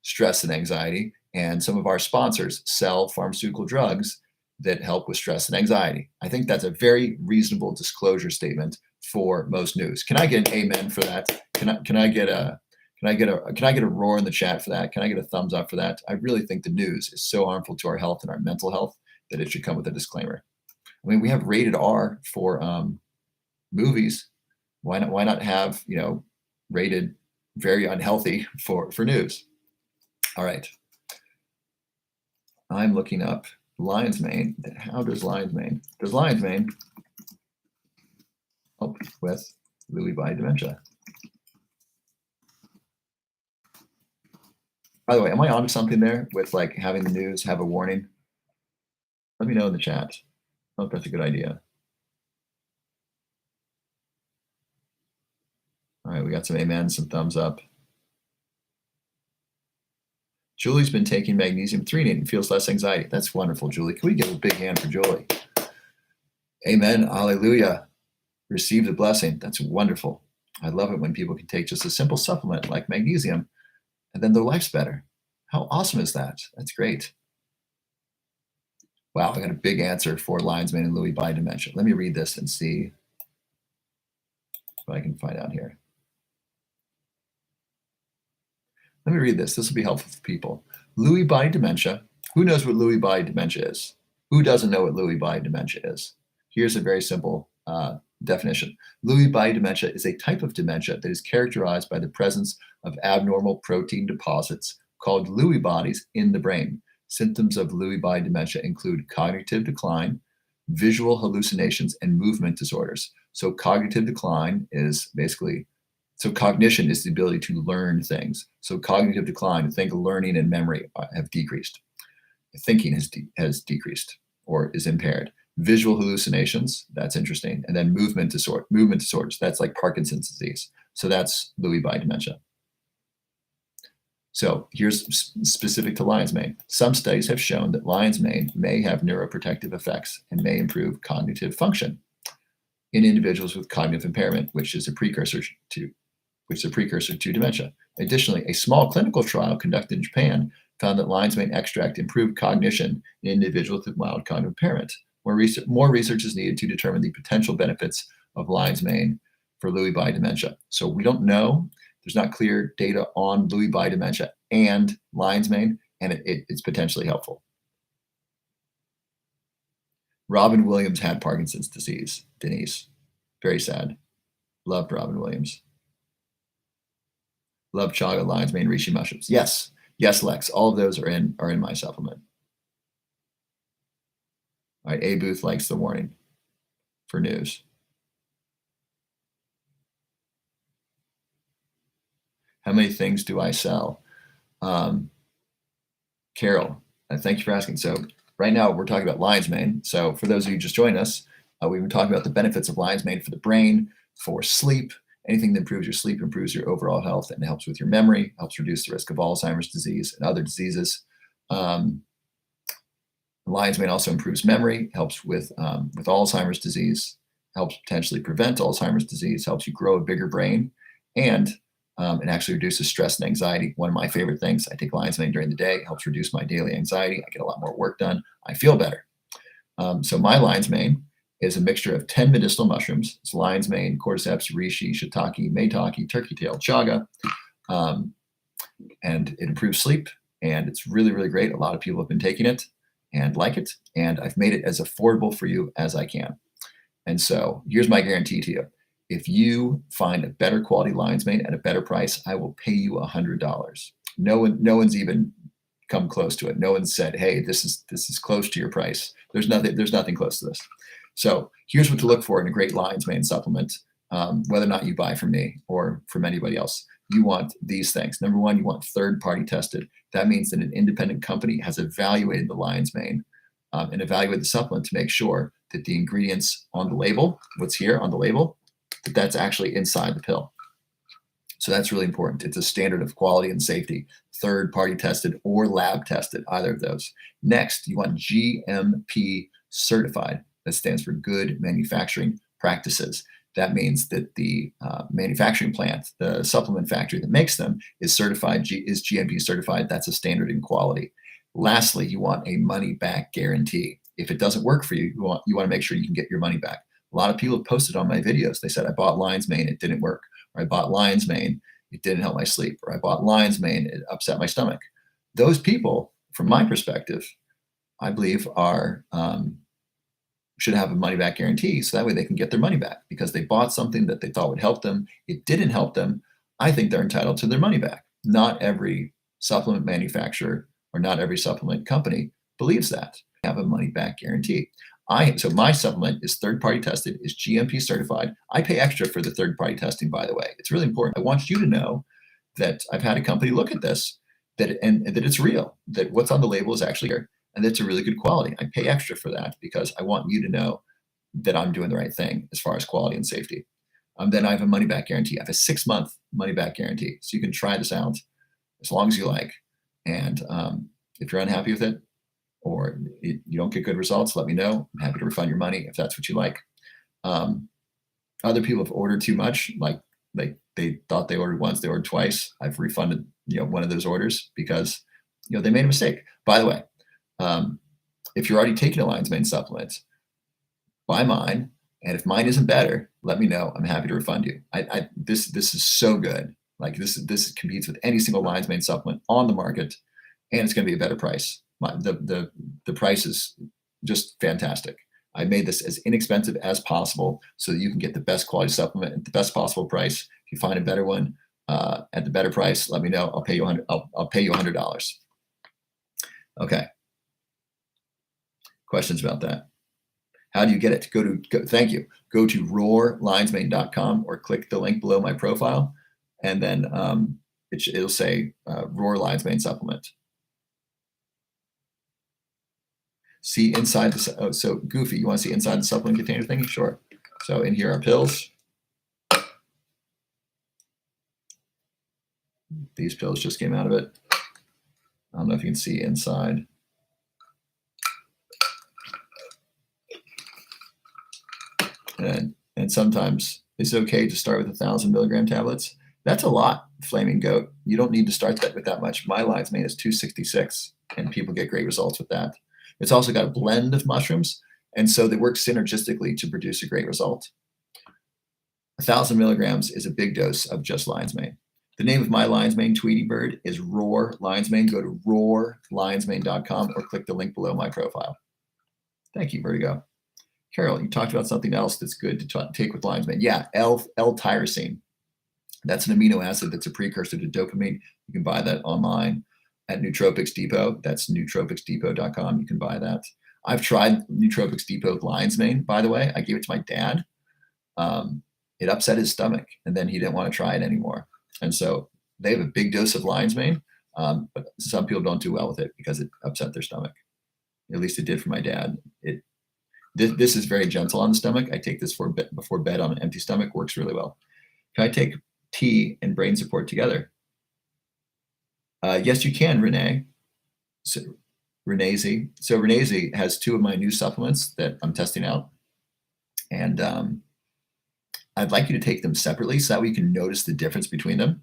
stress and anxiety, and some of our sponsors sell pharmaceutical drugs that help with stress and anxiety. I think that's a very reasonable disclosure statement for most news. Can I get an amen for that? Can I get a roar in the chat for that? Can I get a thumbs up for that? I really think the news is so harmful to our health and our mental health that it should come with a disclaimer. I mean, we have rated R for movies. Why not have, rated very unhealthy for news? All right. I'm looking up lion's mane. How does lion's mane? Does lion's mane help with Lewy body dementia? By the way, am I onto something there with like having the news have a warning? Let me know in the chat. I hope that's a good idea. All right, we got some amens, some thumbs up. Julie's been taking magnesium threonate and feels less anxiety. That's wonderful, Julie. Can we give a big hand for Julie? Amen. Hallelujah. Receive the blessing. That's wonderful. I love it when people can take just a simple supplement like magnesium and then their life's better. How awesome is that? That's great. Wow, I got a big answer for lion's mane and Lewy body dementia. Let me read this and see what I can find out here. Let me read this. This will be helpful for people. Lewy body dementia. Who knows what Lewy body dementia is? Who doesn't know what Lewy body dementia is? Here's a very simple definition. Lewy body dementia is a type of dementia that is characterized by the presence of abnormal protein deposits called Lewy bodies in the brain. Symptoms of Lewy body dementia include cognitive decline, visual hallucinations, and movement disorders. So cognitive decline is basically, so cognition is the ability to learn things. So cognitive decline, think learning and memory have decreased. Thinking has decreased or is impaired. Visual hallucinations, that's interesting. And then movement disorders, that's like Parkinson's disease. So that's Lewy body dementia. So here's specific to lion's mane. Some studies have shown that lion's mane may have neuroprotective effects and may improve cognitive function in individuals with cognitive impairment, which is a precursor to dementia. Additionally, a small clinical trial conducted in Japan found that lion's mane extract improved cognition in individuals with mild cognitive impairment. More research is needed to determine the potential benefits of lion's mane for Lewy body dementia. So we don't know. There's not clear data on Lewy body dementia and lion's mane, and it's potentially helpful. Robin Williams had Parkinson's disease, Denise. Very sad. Loved Robin Williams. Love chaga, lion's mane, reishi mushrooms. Yes, Lex. All of those are in my supplement. All right, A Booth likes the warning for news. How many things do I sell? Carol, thank you for asking. So right now we're talking about lion's mane. So for those of you who just joined us, we've been talking about the benefits of lion's mane for the brain, for sleep. Anything that improves your sleep improves your overall health and helps with your memory, helps reduce the risk of Alzheimer's disease and other diseases. Lion's mane also improves memory, helps with Alzheimer's disease, helps potentially prevent Alzheimer's disease, helps you grow a bigger brain, and it actually reduces stress and anxiety. One of my favorite things, I take lion's mane during the day, helps reduce my daily anxiety. I get a lot more work done. I feel better. So my lion's mane is a mixture of 10 medicinal mushrooms. It's lion's mane, cordyceps, reishi, shiitake, maitake, turkey tail, chaga. And it improves sleep, and it's really, really great. A lot of people have been taking it and like it, and I've made it as affordable for you as I can. And so here's my guarantee to you. If you find a better quality lion's mane at a better price, I will pay you $100. No one's even come close to it. No one said, hey, this is close to your price. There's nothing close to this. So here's what to look for in a great lion's mane supplement, whether or not you buy from me or from anybody else. You want these things. Number one, you want third-party tested. That means that an independent company has evaluated the lion's mane and evaluated the supplement to make sure that the ingredients on the label, what's here on the label, that that's actually inside the pill. So that's really important. It's a standard of quality and safety, third-party tested or lab tested, either of those. Next, you want GMP certified. That stands for Good Manufacturing Practices. That means that the manufacturing plant, the supplement factory that makes them, is certified, is GMP certified. That's a standard in quality. Lastly, you want a money-back guarantee. If it doesn't work for you, you want to make sure you can get your money back. A lot of people have posted on my videos. They said, I bought lion's mane, it didn't work. Or I bought lion's mane, it didn't help my sleep. Or I bought lion's mane, it upset my stomach. Those people, from my perspective, I believe are should have a money back guarantee, so that way they can get their money back because they bought something that they thought would help them. It didn't help them. I think they're entitled to their money back. Not every supplement manufacturer or not every supplement company believes that. They have a money back guarantee. So my supplement is third-party tested, is GMP certified. I pay extra for the third-party testing, by the way. It's really important. I want you to know that I've had a company look at this, that it's real, that what's on the label is actually here, and it's a really good quality. I pay extra for that because I want you to know that I'm doing the right thing as far as quality and safety. Then I have a money-back guarantee. I have a 6-month money-back guarantee, so you can try this out as long as you like. And if you're unhappy with it, or you don't get good results, let me know. I'm happy to refund your money if that's what you like. Other people have ordered too much, like they thought they ordered once, they ordered twice. I've refunded one of those orders because they made a mistake. By the way, if you're already taking a lion's mane supplement, buy mine, and if mine isn't better, let me know. I'm happy to refund you. This is so good. Like this competes with any single lion's mane supplement on the market, and it's going to be a better price. The price is just fantastic. I made this as inexpensive as possible so that you can get the best quality supplement at the best possible price. If you find a better one at the better price, let me know. I'll pay you $100. Okay. Questions about that? How do you get it? Thank you. Go to roarlionsmane.com or click the link below my profile, and then it'll say Roar Lion's Mane supplement. See inside the, so Goofy, you want to see inside the supplement container thing? Sure. So in here are pills. These pills just came out of it. I don't know if you can see inside. And sometimes it's okay to start with 1,000 milligram tablets. That's a lot, Flaming Goat. You don't need to start that with that much. My lion's mane is 266, and people get great results with that. It's also got a blend of mushrooms, and so they work synergistically to produce a great result. 1,000 milligrams is a big dose of just lion's mane. The name of my lion's mane, Tweety Bird, is Roar Lion's Mane. Go to roarlionsmane.com or click the link below my profile. Thank you, Vertigo. Carol, you talked about something else that's good to take with lion's mane. Yeah, L-tyrosine. That's an amino acid that's a precursor to dopamine. You can buy that online at Nootropics Depot. That's nootropicsdepot.com. You can buy that. I've tried Nootropics Depot lion's mane, by the way. I gave it to my dad. It upset his stomach, and then he didn't want to try it anymore. And so they have a big dose of lion's mane, but some people don't do well with it because it upset their stomach. At least it did for my dad. This is very gentle on the stomach. I take this before bed on an empty stomach. Works really well. Can I take tea and brain support together? Yes, you can, Renee. Renee Z. So Renee Z has 2 of my new supplements that I'm testing out. And I'd like you to take them separately so that way you can notice the difference between them.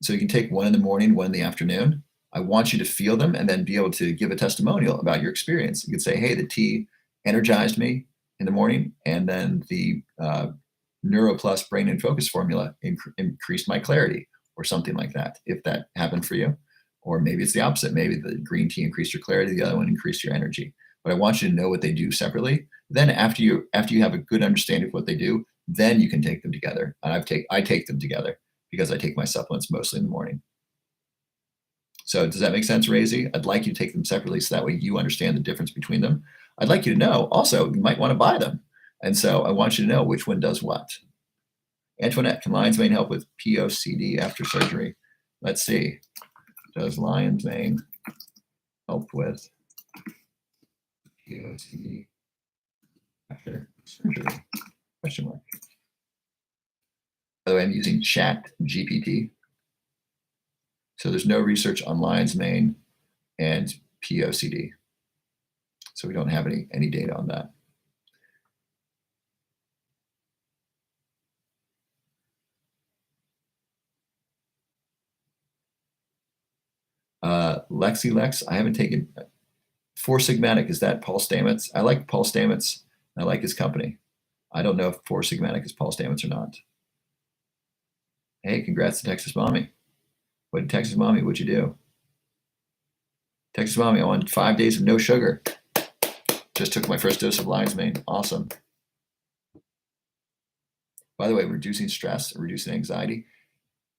So you can take one in the morning, one in the afternoon. I want you to feel them and then be able to give a testimonial about your experience. You could say, hey, the tea energized me in the morning, and then the NeuroPlus Brain and Focus formula increased my clarity, or something like that, if that happened for you. Or maybe it's the opposite. Maybe the green tea increased your clarity, the other one increased your energy. But I want you to know what they do separately. Then after you have a good understanding of what they do, then you can take them together. And I take them together because I take my supplements mostly in the morning. So does that make sense, Razy? I'd like you to take them separately so that way you understand the difference between them. I'd like you to know also, you might want to buy them. And so I want you to know which one does what. Antoinette, can lion's mane help with POCD after surgery? Let's see. Does lion's mane help with POCD after surgery? Question mark. By the way, I'm using Chat GPT. So there's no research on lion's mane and POCD. So we don't have any data on that. LexiLex, I haven't taken. Four Sigmatic, is that Paul Stamets? I like Paul Stamets. I like his company. I don't know if Four Sigmatic is Paul Stamets or not. Hey, congrats to Texas Mommy. What, Texas Mommy, what'd you do? Texas Mommy, I want 5 days of no sugar. Just took my first dose of lion's mane. Awesome. By the way, reducing stress, reducing anxiety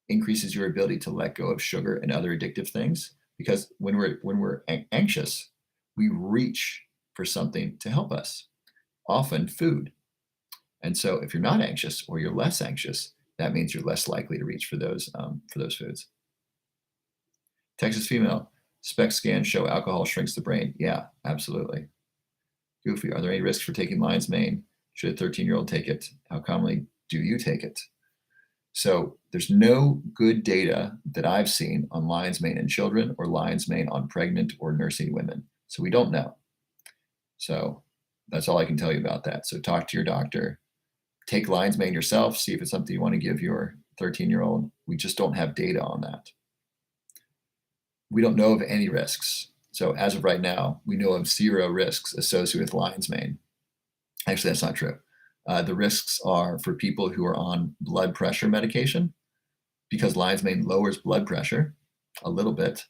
increases your ability to let go of sugar and other addictive things, because when we're anxious, we reach for something to help us, often food. And so if you're not anxious or you're less anxious, that means you're less likely to reach for those foods. Texas female, SPECT scans show alcohol shrinks the brain. Yeah, absolutely. Goofy, are there any risks for taking lion's mane? Should a 13-year-old take it? How commonly do you take it? So there's no good data that I've seen on lion's mane in children or lion's mane on pregnant or nursing women. So we don't know. So that's all I can tell you about that. So talk to your doctor. Take lion's mane yourself. See if it's something you want to give your 13-year-old. We just don't have data on that. We don't know of any risks. So as of right now, we know of 0 risks associated with lion's mane. Actually, that's not true. The risks are for people who are on blood pressure medication, because lion's mane lowers blood pressure a little bit.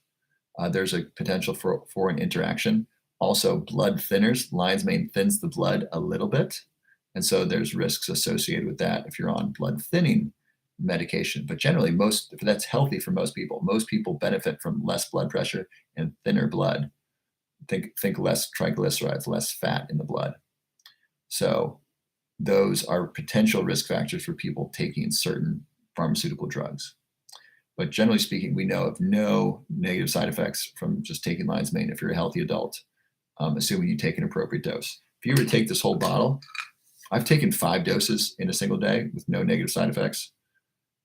There's a potential for an interaction. Also, blood thinners. Lion's mane thins the blood a little bit. And so there's risks associated with that if you're on blood thinning medication. But generally, that's healthy for most people. Most people benefit from less blood pressure and thinner blood. Think less triglycerides, less fat in the blood. So those are potential risk factors for people taking certain pharmaceutical drugs. But generally speaking, we know of no negative side effects from just taking lion's mane if you're a healthy adult, assuming you take an appropriate dose. If you were to take this whole bottle, I've taken 5 doses in a single day with no negative side effects.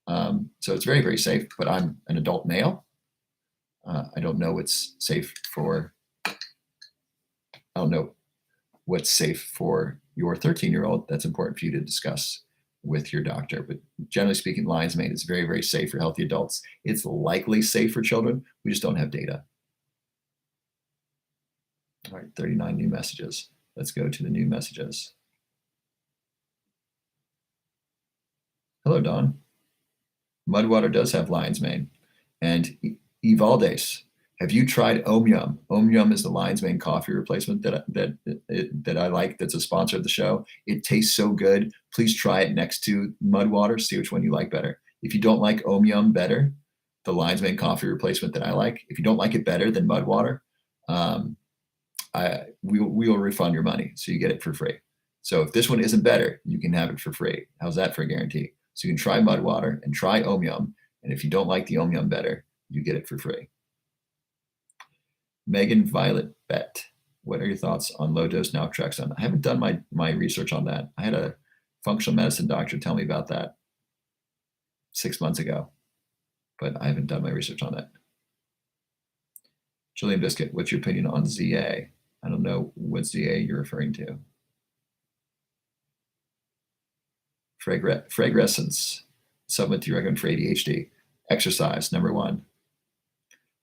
So it's very, very safe, but I'm an adult male. I don't know what's safe for your 13-year-old. That's important for you to discuss with your doctor. But generally speaking, lion's mane is very, very safe for healthy adults. It's likely safe for children. We just don't have data. All right, 39 new messages. Let's go to the new messages. Hello, Don. Mudwater does have lion's mane. And Evaldes, have you tried Om Yum? Om Yum is the lion's mane coffee replacement that I like. That's a sponsor of the show. It tastes so good. Please try it next to Mudwater. See which one you like better. If you don't like Om Yum better, the lion's mane coffee replacement that I like, if you don't like it better than Mudwater, we will refund your money, so you get it for free. So if this one isn't better, you can have it for free. How's that for a guarantee? So you can try Mudwater and try Om Yum, and if you don't like the Om Yum better, you get it for free. Megan Violet Bet, what are your thoughts on low-dose naltrexone? I haven't done my research on that. I had a functional medicine doctor tell me about that 6 months ago, but I haven't done my research on that. Julian Biscuit, what's your opinion on ZA? I don't know what ZA you're referring to. Fragrescence, supplement you recommend for ADHD. Exercise, number 1.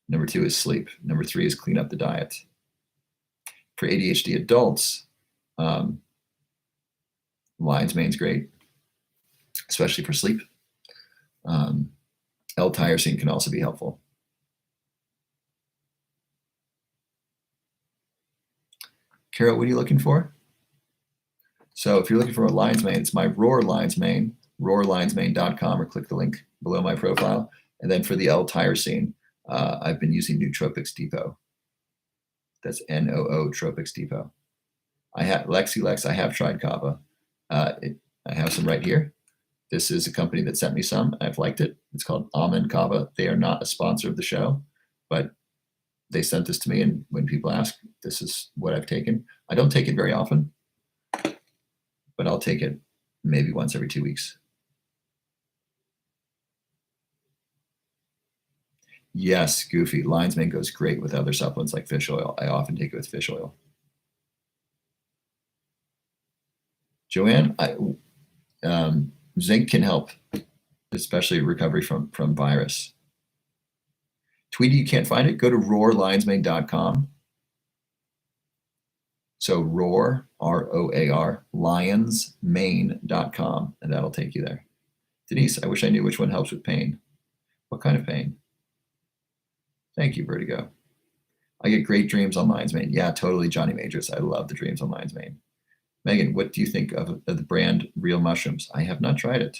Number 2 is sleep. Number 3 is clean up the diet. For ADHD adults, lion's mane's great, especially for sleep. L-tyrosine can also be helpful. Carol, what are you looking for? So if you're looking for a lion's mane, it's my Roar lion's mane, roarlionsmane.com, or click the link below my profile. And then for the L-tyrosine, I've been using Nootropics Depot. That's NOO Tropics Depot. I have LexiLex. I have tried Kava. I have some right here. This is a company that sent me some. I've liked it. It's called Almond Kava. They are not a sponsor of the show, but they sent this to me. And when people ask, this is what I've taken. I don't take it very often, but I'll take it maybe once every 2 weeks. Yes, Goofy. Lion's Mane goes great with other supplements like fish oil. I often take it with fish oil. Joanne, zinc can help, especially recovery from virus. Tweety, you can't find it? Go to roarlionsmane.com. So roar, R-O-A-R, lionsmane.com, and that'll take you there. Denise, I wish I knew which one helps with pain. What kind of pain? Thank you, Vertigo. I get great dreams on Lion's Mane. Yeah, totally, Johnny Majors. I love the dreams on Lion's Mane. Megan, what do you think of the brand Real Mushrooms? I have not tried it.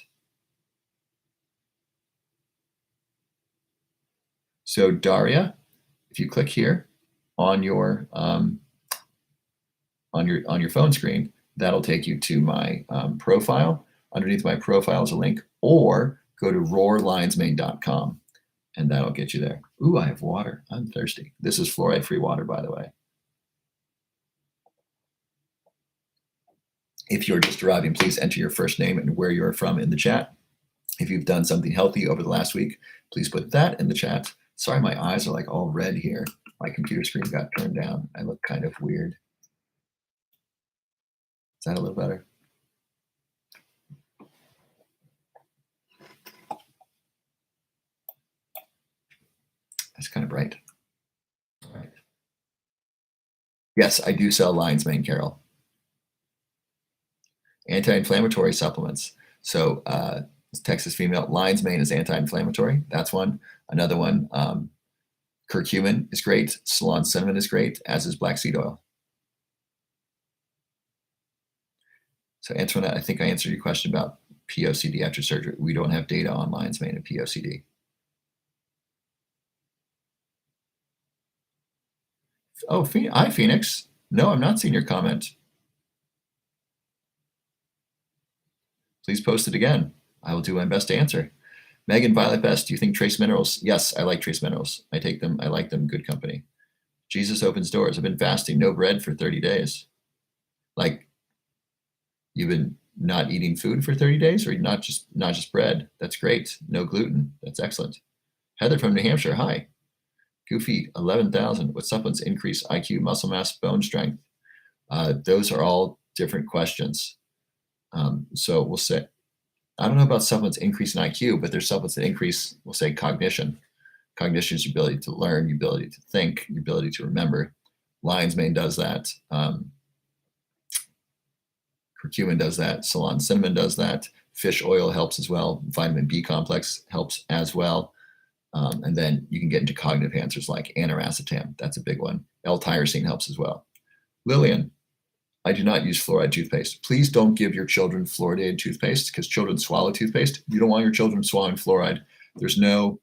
So Daria, if you click here on your phone screen, that'll take you to my profile. Underneath my profile is a link, or go to roarlionsmane.com, and that'll get you there. Ooh, I have water. I'm thirsty. This is fluoride-free water, by the way. If you're just arriving, please enter your first name and where you're from in the chat. If you've done something healthy over the last week, please put that in the chat. Sorry, my eyes are like all red here. My computer screen got turned down. I look kind of weird. Is that a little better? That's kind of bright. All right. Yes, I do sell Lion's Mane, Carol. Anti-inflammatory supplements. So Texas Female, Lion's Mane is anti-inflammatory. That's one. Another one, curcumin is great. Ceylon cinnamon is great, as is black seed oil. So Antoinette, I think I answered your question about POCD after surgery. We don't have data on Lion's Mane and POCD. Oh, hi, Phoenix. No, I'm not seeing your comment. Please post it again. I will do my best to answer. Megan, Violet Best, do you think Trace Minerals? Yes, I like Trace Minerals. I take them. I like them. Good company. Jesus opens doors. I've been fasting, no bread for 30 days. Like, you've been not eating food for 30 days, or not just bread? That's great. No gluten. That's excellent. Heather from New Hampshire. Hi. Goofy, 11,000. What supplements increase IQ, muscle mass, bone strength? Those are all different questions. So we'll say, I don't know about supplements increasing IQ, but there's supplements that increase, we'll say, cognition. Cognition is your ability to learn, your ability to think, your ability to remember. Lion's Mane does that. Curcumin does that. Ceylon cinnamon does that. Fish oil helps as well. Vitamin B complex helps as well. And then you can get into cognitive answers like aniracetam. That's a big one. L-tyrosine helps as well. Lillian, I do not use fluoride toothpaste. Please don't give your children fluoridated toothpaste, because children swallow toothpaste. You don't want your children swallowing fluoride. There's no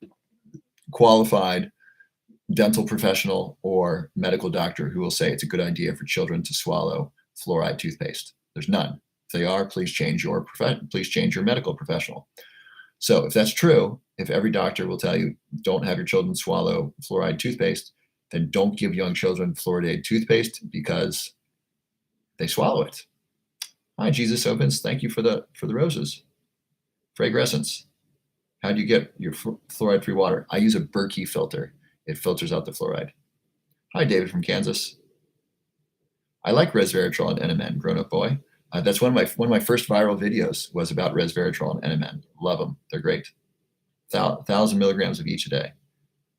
qualified dental professional or medical doctor who will say it's a good idea for children to swallow fluoride toothpaste. There's none. If they are, please change your medical professional. So if that's true, if every doctor will tell you don't have your children swallow fluoride toothpaste, then don't give young children fluoridated toothpaste, because they swallow it. Hi, Jesus Opens. Thank you for the roses. Fragrescence. How do you get your fluoride-free water? I use a Berkey filter. It filters out the fluoride. Hi, David from Kansas. I like resveratrol and NMN, grown-up boy. That's one of my first viral videos was about resveratrol and NMN. Love them. They're great. 1,000 milligrams of each a day.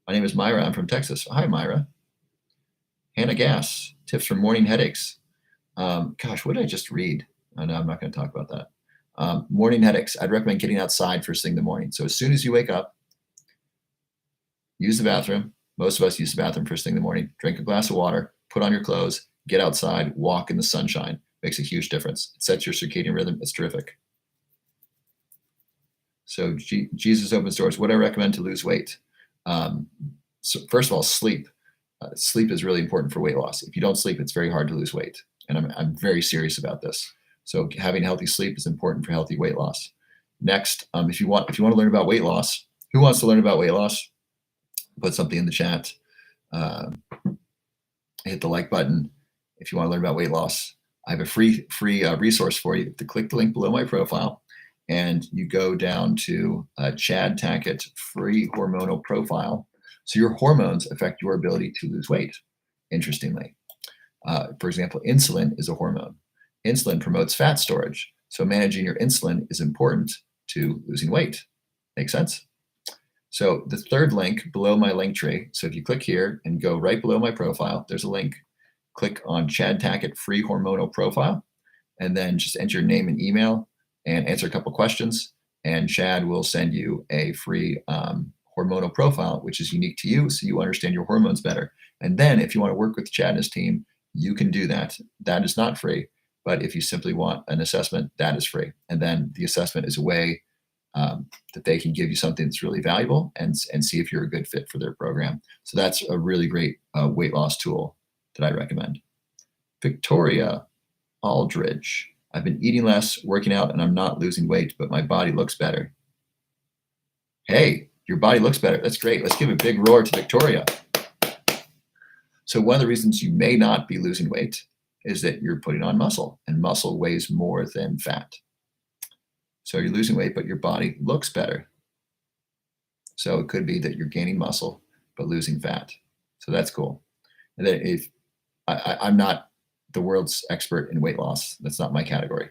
My name is Myra. I'm from Texas. Hi, Myra. Hannah Gass. Tips for morning headaches. Gosh, what did I just read? Oh, no, I'm not going to talk about that. Morning headaches. I'd recommend getting outside first thing in the morning. So as soon as you wake up, use the bathroom. Most of us use the bathroom first thing in the morning. Drink a glass of water, put on your clothes, get outside, walk in the sunshine. Makes a huge difference. It sets your circadian rhythm. It's terrific. So Jesus Opens Doors. What I recommend to lose weight? So first of all, sleep. Sleep is really important for weight loss. If you don't sleep, it's very hard to lose weight. And I'm very serious about this. So having healthy sleep is important for healthy weight loss. Next, if you want to learn about weight loss, who wants to learn about weight loss? Put something in the chat. Uh, hit the like button if you want to learn about weight loss. I have a free resource for you. To click the link below my profile, and you go down to Chad Tackett free hormonal profile. So your hormones affect your ability to lose weight. Interestingly, for example, insulin is a hormone. Insulin promotes fat storage. So managing your insulin is important to losing weight. Make sense? So the third link below my link tree. So if you click here and go right below my profile, there's a link. Click on Chad Tackett free hormonal profile, and then just enter your name and email and answer a couple questions. And Chad will send you a free hormonal profile, which is unique to you, so you understand your hormones better. And then if you want to work with Chad and his team, you can do that. That is not free. But if you simply want an assessment, that is free. And then the assessment is a way that they can give you something that's really valuable and see if you're a good fit for their program. So that's a really great weight loss tool that I recommend. Victoria Aldridge. I've been eating less, working out, and I'm not losing weight, but my body looks better. Hey, your body looks better. That's great. Let's give a big roar to Victoria. So one of the reasons you may not be losing weight is that you're putting on muscle, and muscle weighs more than fat. So you're losing weight, but your body looks better. So it could be that you're gaining muscle, but losing fat. So that's cool. And then if I'm not the world's expert in weight loss, that's not my category.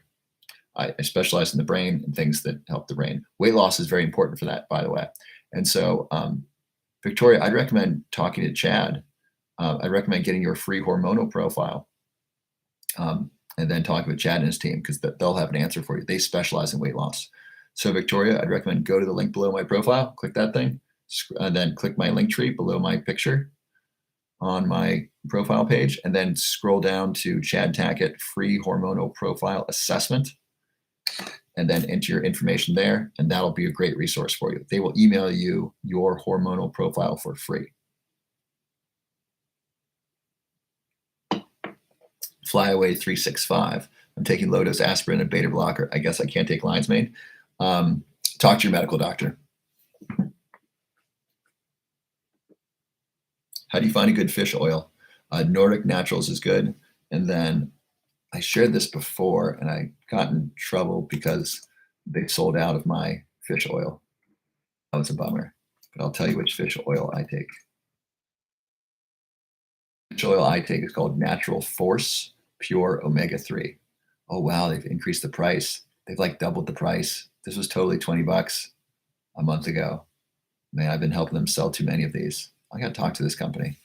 I specialize in the brain and things that help the brain. Weight loss is very important for that, by the way. And so, Victoria, I'd recommend talking to Chad. I'd recommend getting your free hormonal profile. And then talk with Chad and his team, because they'll have an answer for you. They specialize in weight loss. So Victoria, I'd recommend go to the link below my profile, click that thing, and then click my link tree below my picture on my profile page, and then scroll down to Chad Tackett free hormonal profile assessment, and then enter your information there, and that'll be a great resource for you. They will email you your hormonal profile for free. Flyaway 365. I'm taking low dose aspirin and beta blocker. I guess I can't take lion's mane. Talk to your medical doctor. How do you find a good fish oil? Nordic Naturals is good. And then I shared this before, and I got in trouble because they sold out of my fish oil. That was a bummer. But I'll tell you which fish oil I take. Fish oil I take is called Natural Force Pure Omega-3. Oh, wow, they've increased the price. They've like doubled the price. This was totally $20 a month ago. Man, I've been helping them sell too many of these. I got to talk to this company.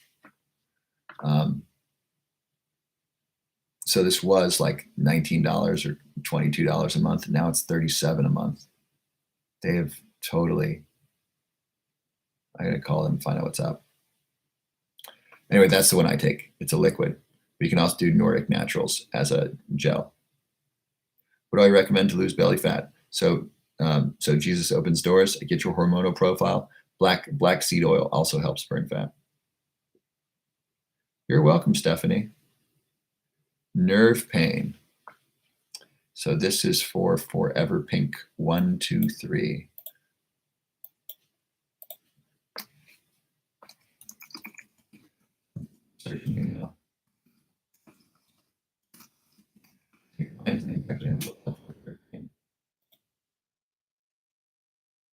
So this was like $19 or $22 a month. And now it's $37 a month. They have totally, I got to call them and find out what's up. Anyway, that's the one I take. It's a liquid. But you can also do Nordic Naturals as a gel. What do I recommend to lose belly fat? So Jesus Opens Doors. Get your hormonal profile. Black seed oil also helps burn fat. You're welcome, Stephanie. Nerve pain. So this is for Forever Pink 123.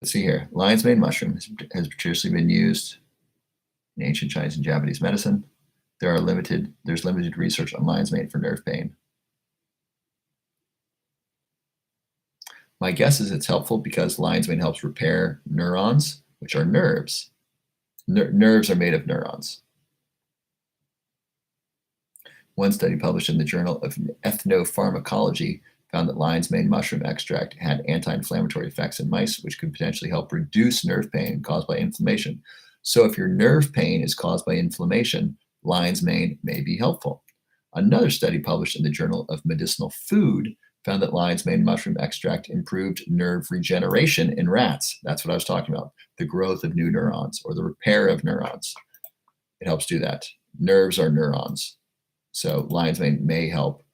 Let's see here. Lion's mane mushroom has traditionally been used in ancient Chinese and Japanese medicine. There's limited research on lion's mane for nerve pain. My guess is it's helpful because lion's mane helps repair neurons, which are nerves. Nerves are made of neurons. One study published in the Journal of Ethnopharmacology found that lion's mane mushroom extract had anti-inflammatory effects in mice, which could potentially help reduce nerve pain caused by inflammation. So if your nerve pain is caused by inflammation, lion's mane may be helpful. Another study published in the Journal of Medicinal Food found that lion's mane mushroom extract improved nerve regeneration in rats. That's what I was talking about, the growth of new neurons or the repair of neurons. It helps do that. Nerves are neurons. So lion's mane may help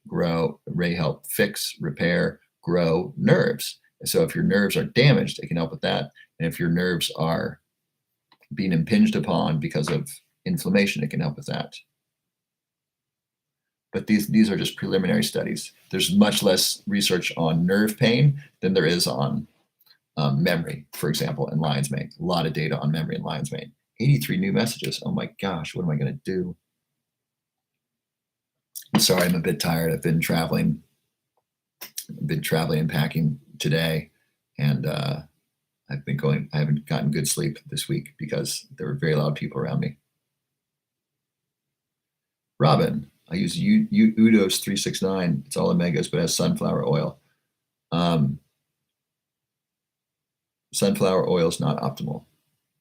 help fix, repair, grow nerves. And so if your nerves are damaged, it can help with that. And if your nerves are being impinged upon because of inflammation, it can help with that. But these are just preliminary studies. There's much less research on nerve pain than there is on memory, for example, and lion's mane. A lot of data on memory and lion's mane. 83 new messages. Oh my gosh, what am I going to do? I'm sorry, I'm a bit tired. I've been traveling and packing today, and I haven't gotten good sleep this week because there were very loud people around me. Robin, I use Udos 369. It's all omegas, but has sunflower oil. Sunflower oil is not optimal.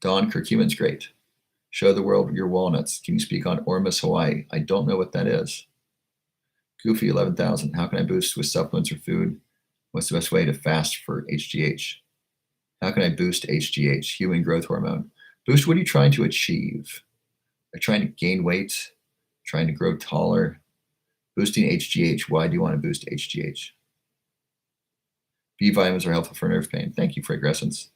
Dawn, curcumin's great. Show the world your walnuts. Can you speak on Ormus Hawaii? I don't know what that is. Goofy 11,000. How can I boost with supplements or food? What's the best way to fast for HGH? How can I boost HGH, human growth hormone? Boost, what are you trying to achieve? Are you trying to gain weight? Trying to grow taller? Boosting HGH. Why do you want to boost HGH? B vitamins are helpful for nerve pain. Thank you, Fragrescence.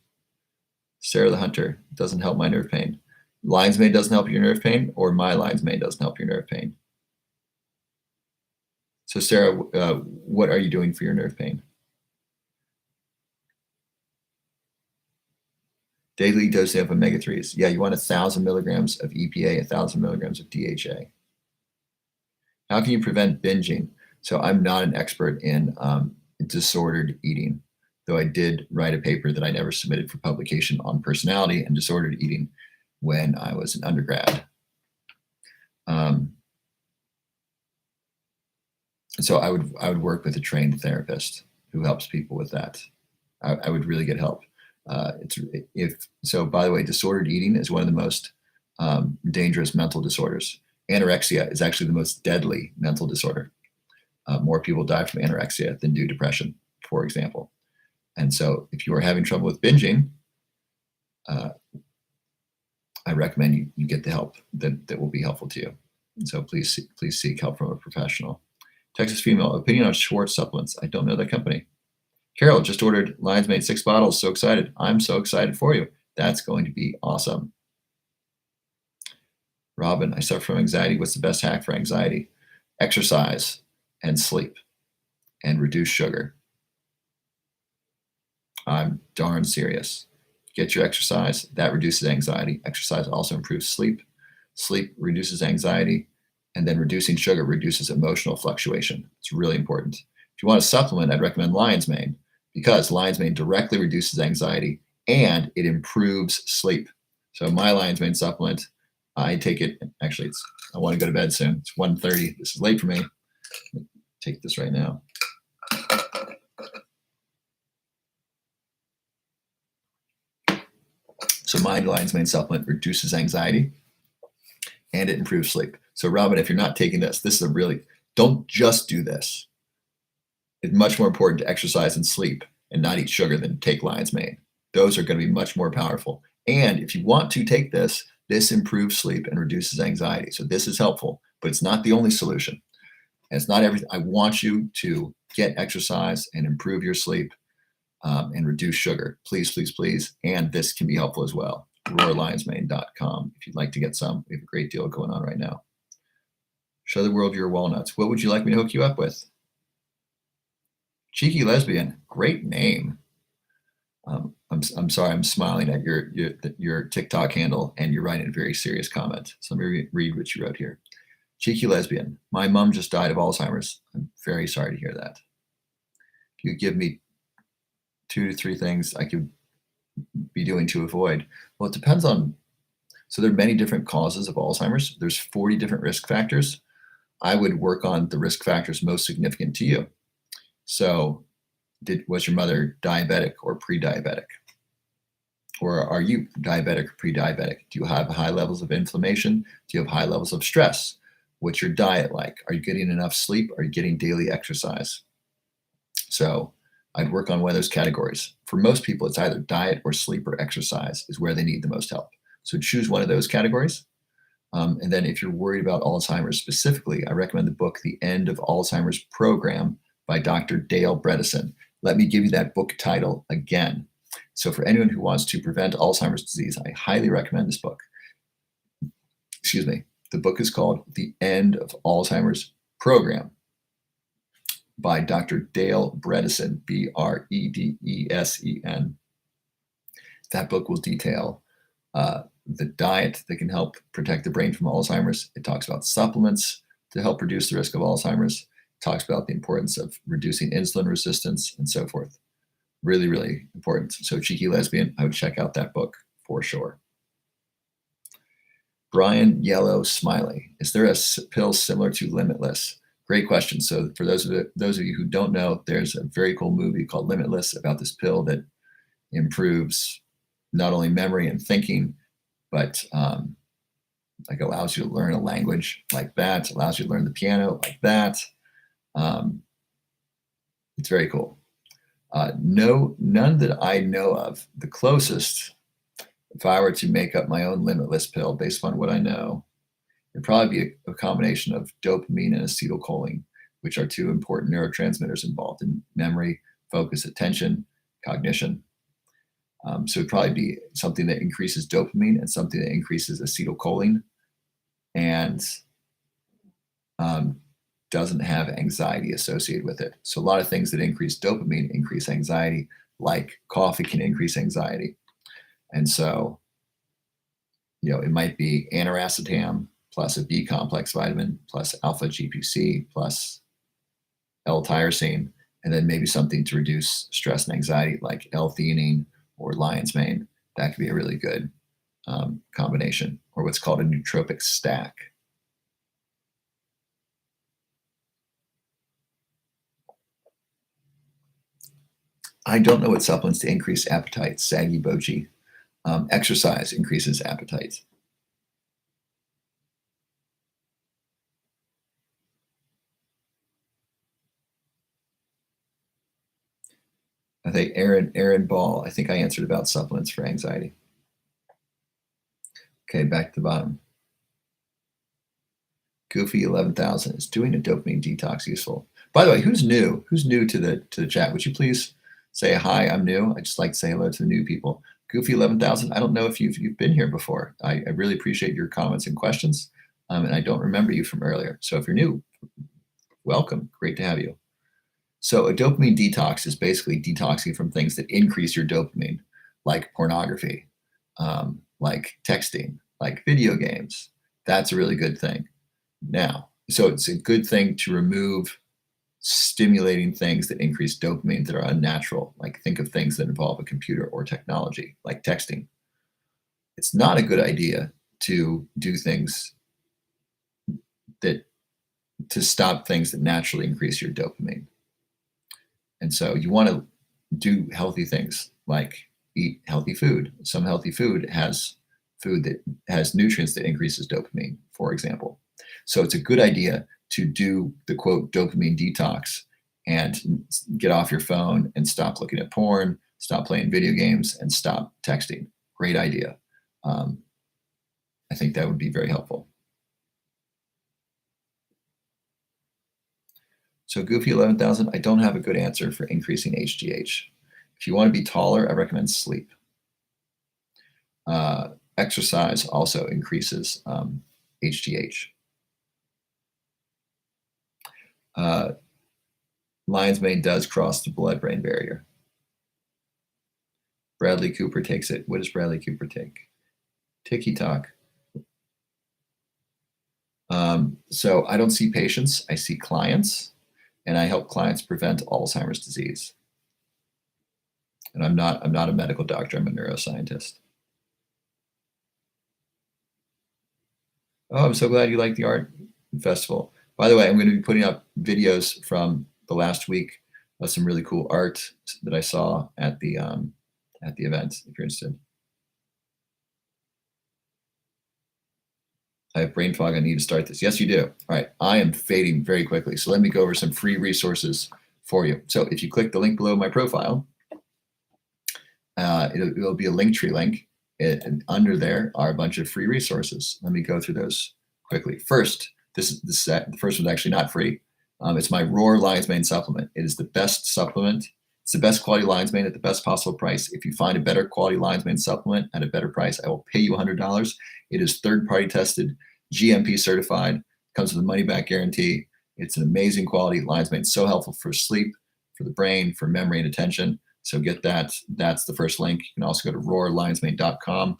Sarah the Hunter. Doesn't help my nerve pain. Lion's mane doesn't help your nerve pain, or my lion's mane doesn't help your nerve pain. So Sarah, what are you doing for your nerve pain? Daily dose of omega-3s. Yeah, you want 1,000 milligrams of EPA, 1,000 milligrams of DHA. How can you prevent binging? So I'm not an expert in disordered eating, though I did write a paper that I never submitted for publication on personality and disordered eating when I was an undergrad. So I would work with a trained therapist who helps people with that. I would really get help. By the way, disordered eating is one of the most dangerous mental disorders. Anorexia is actually the most deadly mental disorder. More people die from anorexia than do depression, for example. And so if you are having trouble with binging, I recommend you get the help that will be helpful to you. And so please seek help from a professional. Texas Female, opinion on Schwartz supplements. I don't know that company. Carol just ordered Lion's Mane 6 bottles. So excited. I'm so excited for you. That's going to be awesome. Robin, I suffer from anxiety. What's the best hack for anxiety? Exercise and sleep and reduce sugar. I'm darn serious. Get your exercise. That reduces anxiety. Exercise also improves sleep. Sleep reduces anxiety. And then reducing sugar reduces emotional fluctuation. It's really important. If you want a supplement, I'd recommend Lion's Mane because Lion's Mane directly reduces anxiety and it improves sleep. So my Lion's Mane supplement, I take it. Actually, I want to go to bed soon. It's 1:30. This is late for me. Take this right now. So my Lion's Mane supplement reduces anxiety and it improves sleep. So Robin, if you're not taking this is don't just do this. It's much more important to exercise and sleep and not eat sugar than take Lion's Mane. Those are going to be much more powerful. And if you want to take this improves sleep and reduces anxiety. So this is helpful, but it's not the only solution. And it's not everything. I want you to get exercise and improve your sleep and reduce sugar. Please, please, please. And this can be helpful as well. RoarLionsMane.com if you'd like to get some. We have a great deal going on right now. Show the world your walnuts. What would you like me to hook you up with? Cheeky Lesbian. Great name. I'm sorry, I'm smiling at your TikTok handle and you're writing a very serious comment. So let me read what you wrote here. Cheeky Lesbian. My mom just died of Alzheimer's. I'm very sorry to hear that. If you give me 2 to 3 things I could be doing to avoid. Well, it depends on, so there are many different causes of Alzheimer's. There's 40 different risk factors. I would work on the risk factors most significant to you. So was your mother diabetic or pre-diabetic? Or are you diabetic or pre-diabetic? Do you have high levels of inflammation? Do you have high levels of stress? What's your diet like? Are you getting enough sleep? Are you getting daily exercise? So I'd work on one of those categories. For most people, it's either diet or sleep or exercise is where they need the most help. So choose one of those categories. And then if you're worried about Alzheimer's specifically, I recommend the book, The End of Alzheimer's Program by Dr. Dale Bredesen. Let me give you that book title again. So for anyone who wants to prevent Alzheimer's disease, I highly recommend this book. Excuse me. The book is called The End of Alzheimer's Program by Dr. Dale Bredesen, Bredesen. That book will detail the diet that can help protect the brain from Alzheimer's. It talks about supplements to help reduce the risk of Alzheimer's. It talks about the importance of reducing insulin resistance and so forth. Really, really important. So Cheeky Lesbian, I would check out that book for sure. Brian Yellow Smiley, is there a pill similar to Limitless? Great question. So for those of you who don't know, there's a very cool movie called Limitless about this pill that improves not only memory and thinking, but like allows you to learn a language like that, allows you to learn the piano like that. It's very cool. No, none that I know of. The closest, if I were to make up my own Limitless pill based on what I know, it'd probably be a combination of dopamine and acetylcholine, which are two important neurotransmitters involved in memory, focus, attention, cognition. So it'd probably be something that increases dopamine and something that increases acetylcholine and doesn't have anxiety associated with it. So a lot of things that increase dopamine increase anxiety, like coffee can increase anxiety. And so, it might be aniracetam plus a B complex vitamin plus alpha GPC plus L-tyrosine, and then maybe something to reduce stress and anxiety like L-theanine or lion's mane. That could be a really good combination, or what's called a nootropic stack. I don't know what supplements to increase appetite, Saggy Bochi. Exercise increases appetite. I think Aaron Ball, I think I answered about supplements for anxiety. Okay, back to the bottom. Goofy 11,000, is doing a dopamine detox useful? By the way, who's new? Who's new to the chat? Would you please say hi? I'm new. I just like to say hello to the new people. Goofy 11,000, I don't know if you've been here before. I really appreciate your comments and questions, and I don't remember you from earlier. So if you're new, welcome. Great to have you. So a dopamine detox is basically detoxing from things that increase your dopamine, like pornography, like texting, like video games. That's a really good thing. Now, so it's a good thing to remove stimulating things that increase dopamine that are unnatural. Like think of things that involve a computer or technology, like texting. It's not a good idea to do things to stop things that naturally increase your dopamine. And so you want to do healthy things like eat healthy food. Some healthy food has food that has nutrients that increases dopamine, for example. So it's a good idea to do the quote dopamine detox and get off your phone and stop looking at porn, stop playing video games, and stop texting. Great idea. I think that would be very helpful. So Goofy 11,000, I don't have a good answer for increasing HGH. If you want to be taller, I recommend sleep. Exercise also increases HGH. Lion's mane does cross the blood-brain barrier. Bradley Cooper takes it. What does Bradley Cooper take? Tiki-talk. So I don't see patients, I see clients, and I help clients prevent Alzheimer's disease. And I'm not a medical doctor, I'm a neuroscientist. Oh, I'm so glad you like the art festival. By the way, I'm going to be putting up videos from the last week of some really cool art that I saw at the event, if you're interested. I have brain fog. I need to start this. Yes, you do. All right. I am fading very quickly. So let me go over some free resources for you. So if you click the link below my profile, it'll be a Linktree link. And under there are a bunch of free resources. Let me go through those quickly. First, the first one's actually not free. It's my Roar Lion's Mane supplement. It is the best supplement. It's the best quality lion's mane at the best possible price. If you find a better quality lion's mane supplement at a better price, I will pay you $100. It is third-party tested, GMP certified, comes with a money-back guarantee. It's an amazing quality lion's mane. So helpful for sleep, for the brain, for memory and attention. So get that. That's the first link. You can also go to roarlionsmane.com.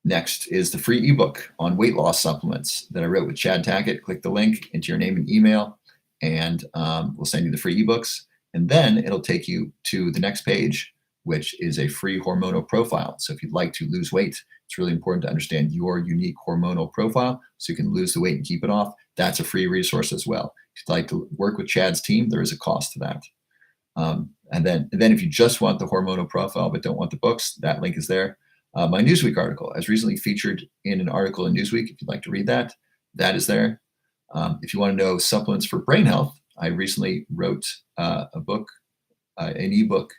Next is the free ebook on weight loss supplements that I wrote with Chad Tackett. Click the link, enter your name and email, and we'll send you the free ebooks. And then it'll take you to the next page, which is a free hormonal profile. So if you'd like to lose weight, it's really important to understand your unique hormonal profile so you can lose the weight and keep it off. That's a free resource as well. If you'd like to work with Chad's team, there is a cost to that. And then if you just want the hormonal profile but don't want the books, that link is there. My Newsweek article, I was recently featured in an article in Newsweek. If you'd like to read that, that is there. If you want to know supplements for brain health, I recently wrote a book, an ebook,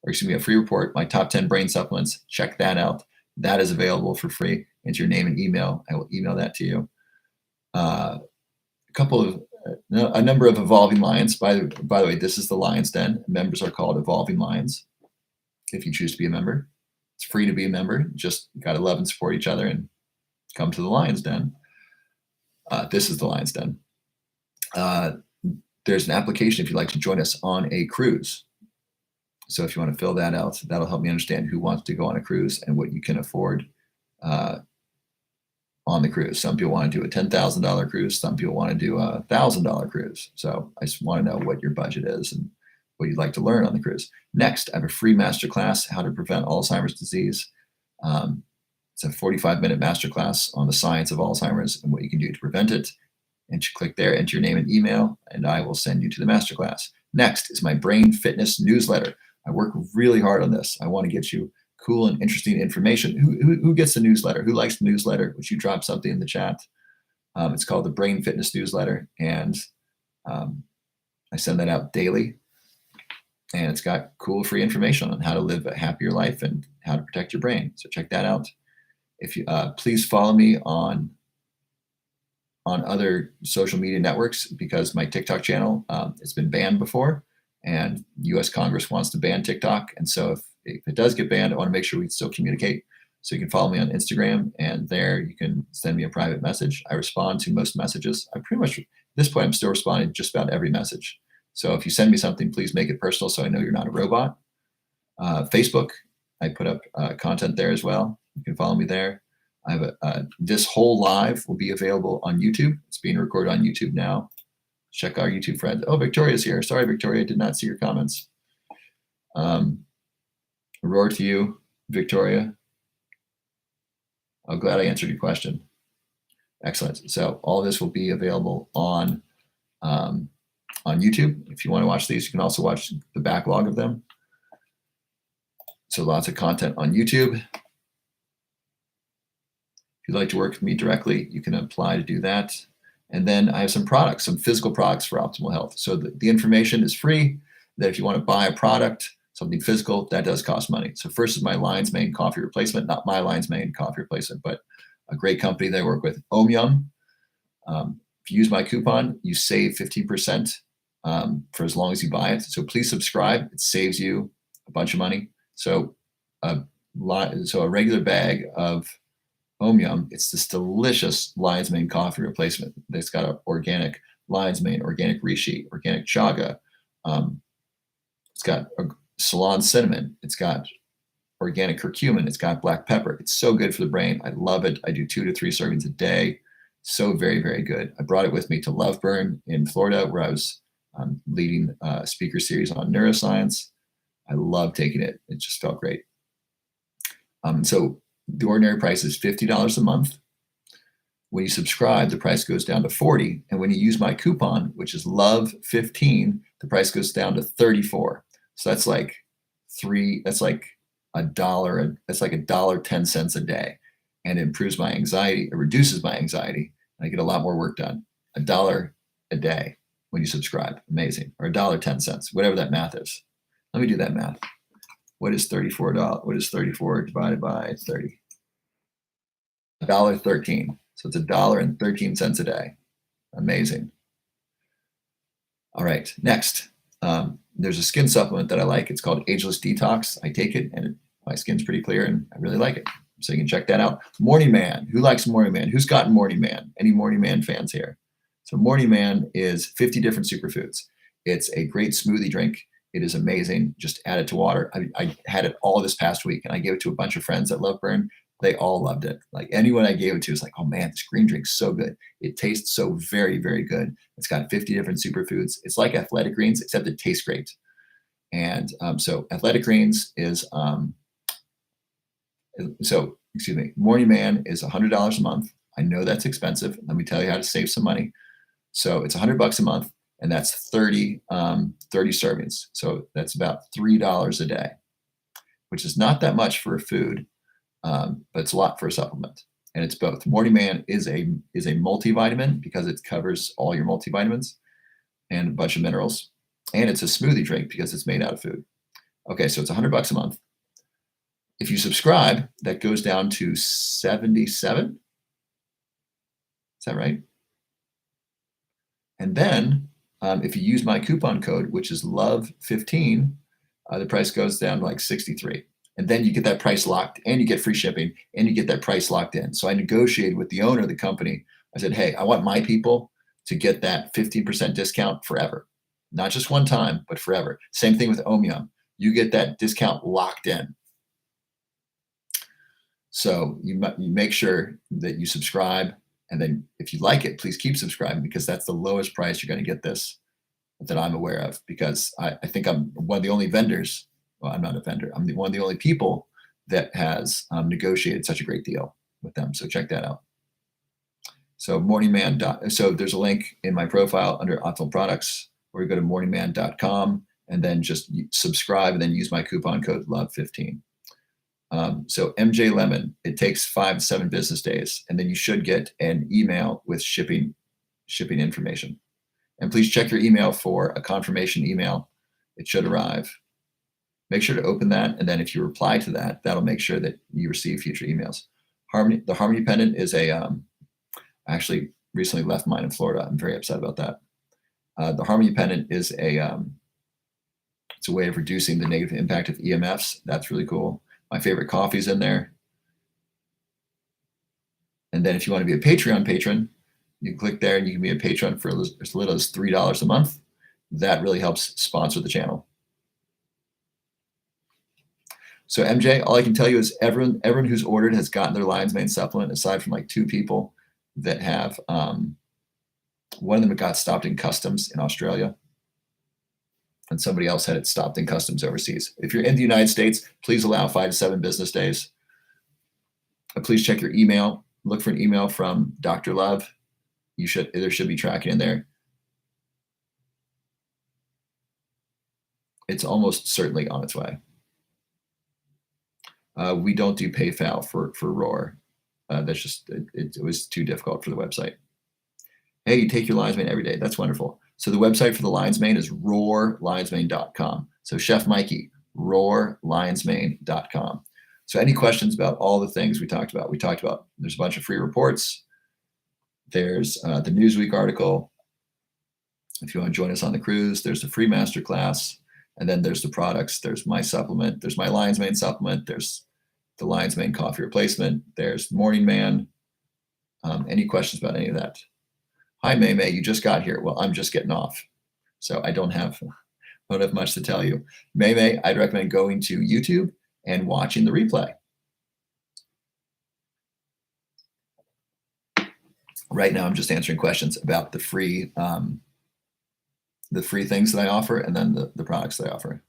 or excuse me, a free report, my top 10 brain supplements. Check that out. That is available for free. Enter your name and email. I will email that to you. A number of evolving lions. By the way, this is the Lion's Den. Members are called evolving lions. If you choose to be a member, it's free to be a member. Just got to love and support each other and come to the Lion's Den. This is the Lion's Den. There's an application if you'd like to join us on a cruise. So if you want to fill that out, that'll help me understand who wants to go on a cruise and what you can afford on the cruise. Some people want to do a $10,000 cruise. Some people want to do a $1,000 cruise. So I just want to know what your budget is and what you'd like to learn on the cruise. Next, I have a free masterclass, How to Prevent Alzheimer's Disease. It's a 45-minute masterclass on the science of Alzheimer's and what you can do to prevent it. And you click there, enter your name and email, and I will send you to the masterclass. Next is my Brain Fitness newsletter. I work really hard on this. I want to get you cool and interesting information. Who gets the newsletter? Who likes the newsletter? Would you drop something in the chat? It's called the Brain Fitness newsletter, and I send that out daily. And it's got cool free information on how to live a happier life and how to protect your brain. So check that out. If you please follow me on other social media networks, because my TikTok channel it's been banned before, and U.S. Congress wants to ban TikTok. And so if it does get banned, I want to make sure we still communicate. So you can follow me on Instagram, and there you can send me a private message. I respond to most messages. I pretty much, at this point, I'm still responding to just about every message. So if you send me something, please make it personal so I know you're not a robot. Facebook, I put up content there as well. You can follow me there. I have this whole live will be available on YouTube. It's being recorded on YouTube now. Check our YouTube friends. Oh, Victoria's here. Sorry, Victoria, did not see your comments. Roar to you, Victoria. I'm glad I answered your question. Excellent. So all this will be available on YouTube. If you want to watch these, you can also watch the backlog of them. So lots of content on YouTube. If you'd like to work with me directly, you can apply to do that. And then I have some products, some physical products for optimal health. So the information is free. That if you want to buy a product, something physical, that does cost money. So first is my Lion's Mane coffee replacement, not my Lion's Mane coffee replacement, but a great company that I work with, Omyum. If you use my coupon, you save 15% for as long as you buy it. So please subscribe. It saves you a bunch of money. So a regular bag of Omyum, it's this delicious Lion's Mane coffee replacement. It's got an organic Lion's Mane, organic reishi, organic chaga. It's got a Ceylon cinnamon. It's got organic curcumin. It's got black pepper. It's so good for the brain. I love it. I do 2 to 3 servings a day. So very, very good. I brought it with me to Loveburn in Florida, where I was leading a speaker series on neuroscience. I love taking it. It just felt great. So the ordinary price is $50 a month. When you subscribe, the price goes down to $40. And when you use my coupon, which is LOVE15, the price goes down to $34. So that's like $1. That's like $1.10 a day. And it improves my anxiety. It reduces my anxiety. And I get a lot more work done. $1 a day when you subscribe. Amazing. Or $1.10, whatever that math is. Let me do that math. What is $34? What is 34 divided by 30? $1.13. So it's $1.13 a day. Amazing. All right, next. There's a skin supplement that I like. It's called Ageless Detox. I take it and my skin's pretty clear and I really like it. So you can check that out. Morning Man. Who likes Morning Man? Who's gotten Morning Man? Any Morning Man fans here? So Morning Man is 50 different superfoods. It's a great smoothie drink. It is amazing. Just add it to water. I had it all this past week and I gave it to a bunch of friends that love Burn. They all loved it. Like anyone I gave it to was like, oh man, this green drink's so good. It tastes so very, very good. It's got 50 different superfoods. It's like Athletic Greens, except it tastes great. And so Athletic Greens is, Morning Man is $100 a month. I know that's expensive. Let me tell you how to save some money. So it's $100 a month, and that's 30 servings. So that's about $3 a day, which is not that much for a food, but it's a lot for a supplement. And it's both. Morning Man is a multivitamin because it covers all your multivitamins and a bunch of minerals. And it's a smoothie drink because it's made out of food. Okay, so it's $100 a month. If you subscribe, that goes down to 77. Is that right? And then if you use my coupon code, which is LOVE15, the price goes down to like 63. And then you get that price locked and you get free shipping and you get that price locked in. So I negotiated with the owner of the company. I said, hey, I want my people to get that 15% discount forever. Not just one time, but forever. Same thing with Omnium. You get that discount locked in. So you make sure that you subscribe. And then if you like it, please keep subscribing because that's the lowest price you're going to get this that I'm aware of. Because I think I'm one of the only vendors. Well, I'm not a vendor. I'm one of the only people that has negotiated such a great deal with them. So check that out. So Morning Man. So there's a link in my profile under Optimal Products, or you go to morningman.com and then just subscribe and then use my coupon code LOVE15. So MJ Lemon, it takes 5 to 7 business days, and then you should get an email with shipping information. And please check your email for a confirmation email. It should arrive. Make sure to open that, and then if you reply to that, that'll make sure that you receive future emails. The Harmony Pendant is I actually recently left mine in Florida. I'm very upset about that. The Harmony Pendant is it's a way of reducing the negative impact of EMFs. That's really cool. My favorite coffee's in there. And then if you want to be a Patreon patron, you can click there and you can be a patron for as little as $3 a month. That really helps sponsor the channel. So MJ, all I can tell you is everyone who's ordered has gotten their Lion's Mane supplement, aside from like 2 people that have, one of them got stopped in customs in Australia, and somebody else had it stopped in customs overseas. If you're in the United States, please allow 5 to 7 business days. Please check your email. Look for an email from Dr. Love. There should be tracking in there. It's almost certainly on its way. We don't do PayPal for Roar. That's just, it was too difficult for the website. Hey, you take your Lion's Mane every day. That's wonderful. So the website for the Lion's Mane is roarlionsmane.com. So Chef Mikey, roarlionsmane.com. So any questions about all the things we talked about? There's a bunch of free reports. There's the Newsweek article. If you want to join us on the cruise, there's the free masterclass. And then there's the products. There's my supplement. There's my Lion's Mane supplement. There's the Lion's Mane coffee replacement. There's Morning Man. Any questions about any of that? Hi, May May, you just got here. Well, I'm just getting off, so I don't have much to tell you. May May, I'd recommend going to YouTube and watching the replay. Right now, I'm just answering questions about the free things that I offer, and then the products that I offer.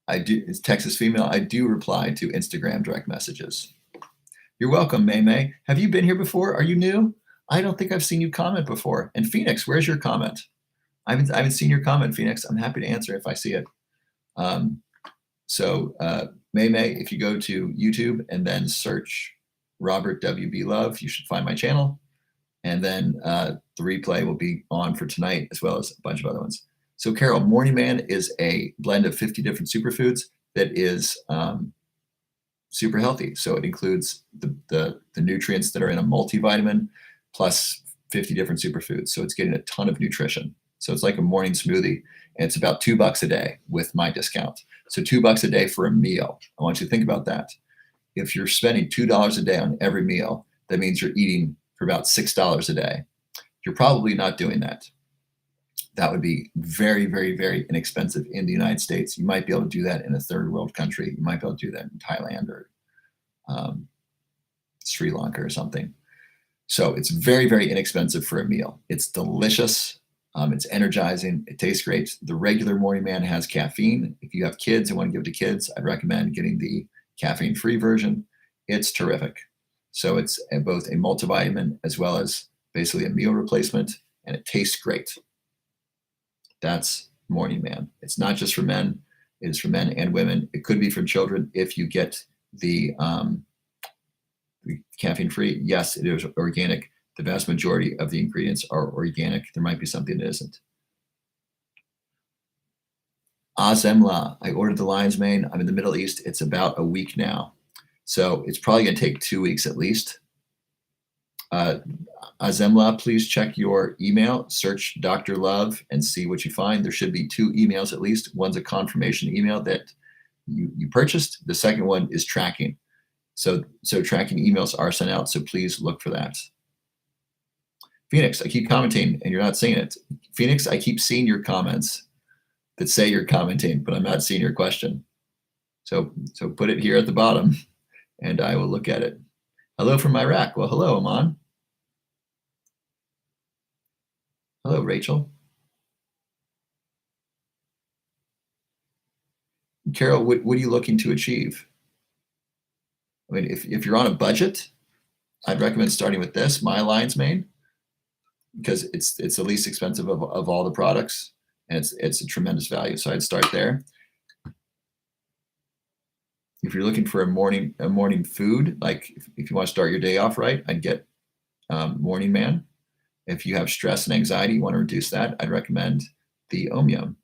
It's Texas Female. I do reply to Instagram direct messages. You're welcome, May May. Have you been here before? Are you new? I don't think I've seen you comment before. And Phoenix, where's your comment? I haven't seen your comment, Phoenix. I'm happy to answer if I see it. May May, if you go to YouTube and then search Robert WB Love, you should find my channel. And then the replay will be on for tonight, as well as a bunch of other ones. So Carol, Morning Man is a blend of 50 different superfoods that is super healthy. So it includes the nutrients that are in a multivitamin plus 50 different superfoods. So it's getting a ton of nutrition. So it's like a morning smoothie, and it's about $2 a day with my discount. So $2 a day for a meal. I want you to think about that. If you're spending $2 a day on every meal, that means you're eating for about $6 a day. You're probably not doing that. That would be very, very, very inexpensive in the United States. You might be able to do that in a third world country. You might be able to do that in Thailand or um, Sri Lanka or something. So it's very, very inexpensive for a meal. It's delicious. It's energizing. It tastes great. The regular Morning Man has caffeine. If you have kids and want to give it to kids, I'd recommend getting the caffeine-free version. It's terrific. So it's both a multivitamin as well as basically a meal replacement, and it tastes great. That's Morning Man. It's not just for men. It is for men and women. It could be for children if you get the caffeine-free. Yes, it is organic. The vast majority of the ingredients are organic. There might be something that isn't. Azemla. I ordered the lion's mane. I'm in the Middle East. It's about a week now. So it's probably going to take 2 weeks at least. Azemla, please check your email, search Dr. Love, and see what you find. There should be 2 emails at least. One's a confirmation email that you purchased. The second one is tracking. So tracking emails are sent out, so please look for that. Phoenix, I keep commenting and you're not seeing it. Phoenix, I keep seeing your comments that say you're commenting, but I'm not seeing your question. So put it here at the bottom and I will look at it. Hello from Iraq. Well, hello, Aman. Hello, Rachel. Carol, what are you looking to achieve? I mean, if you're on a budget, I'd recommend starting with this, My Lion's Mane, because it's the least expensive of all the products, and it's a tremendous value. So I'd start there. If you're looking for a morning food, like if you want to start your day off right, I'd get Morning Man. If you have stress and anxiety, you want to reduce that, I'd recommend the Om-Yum.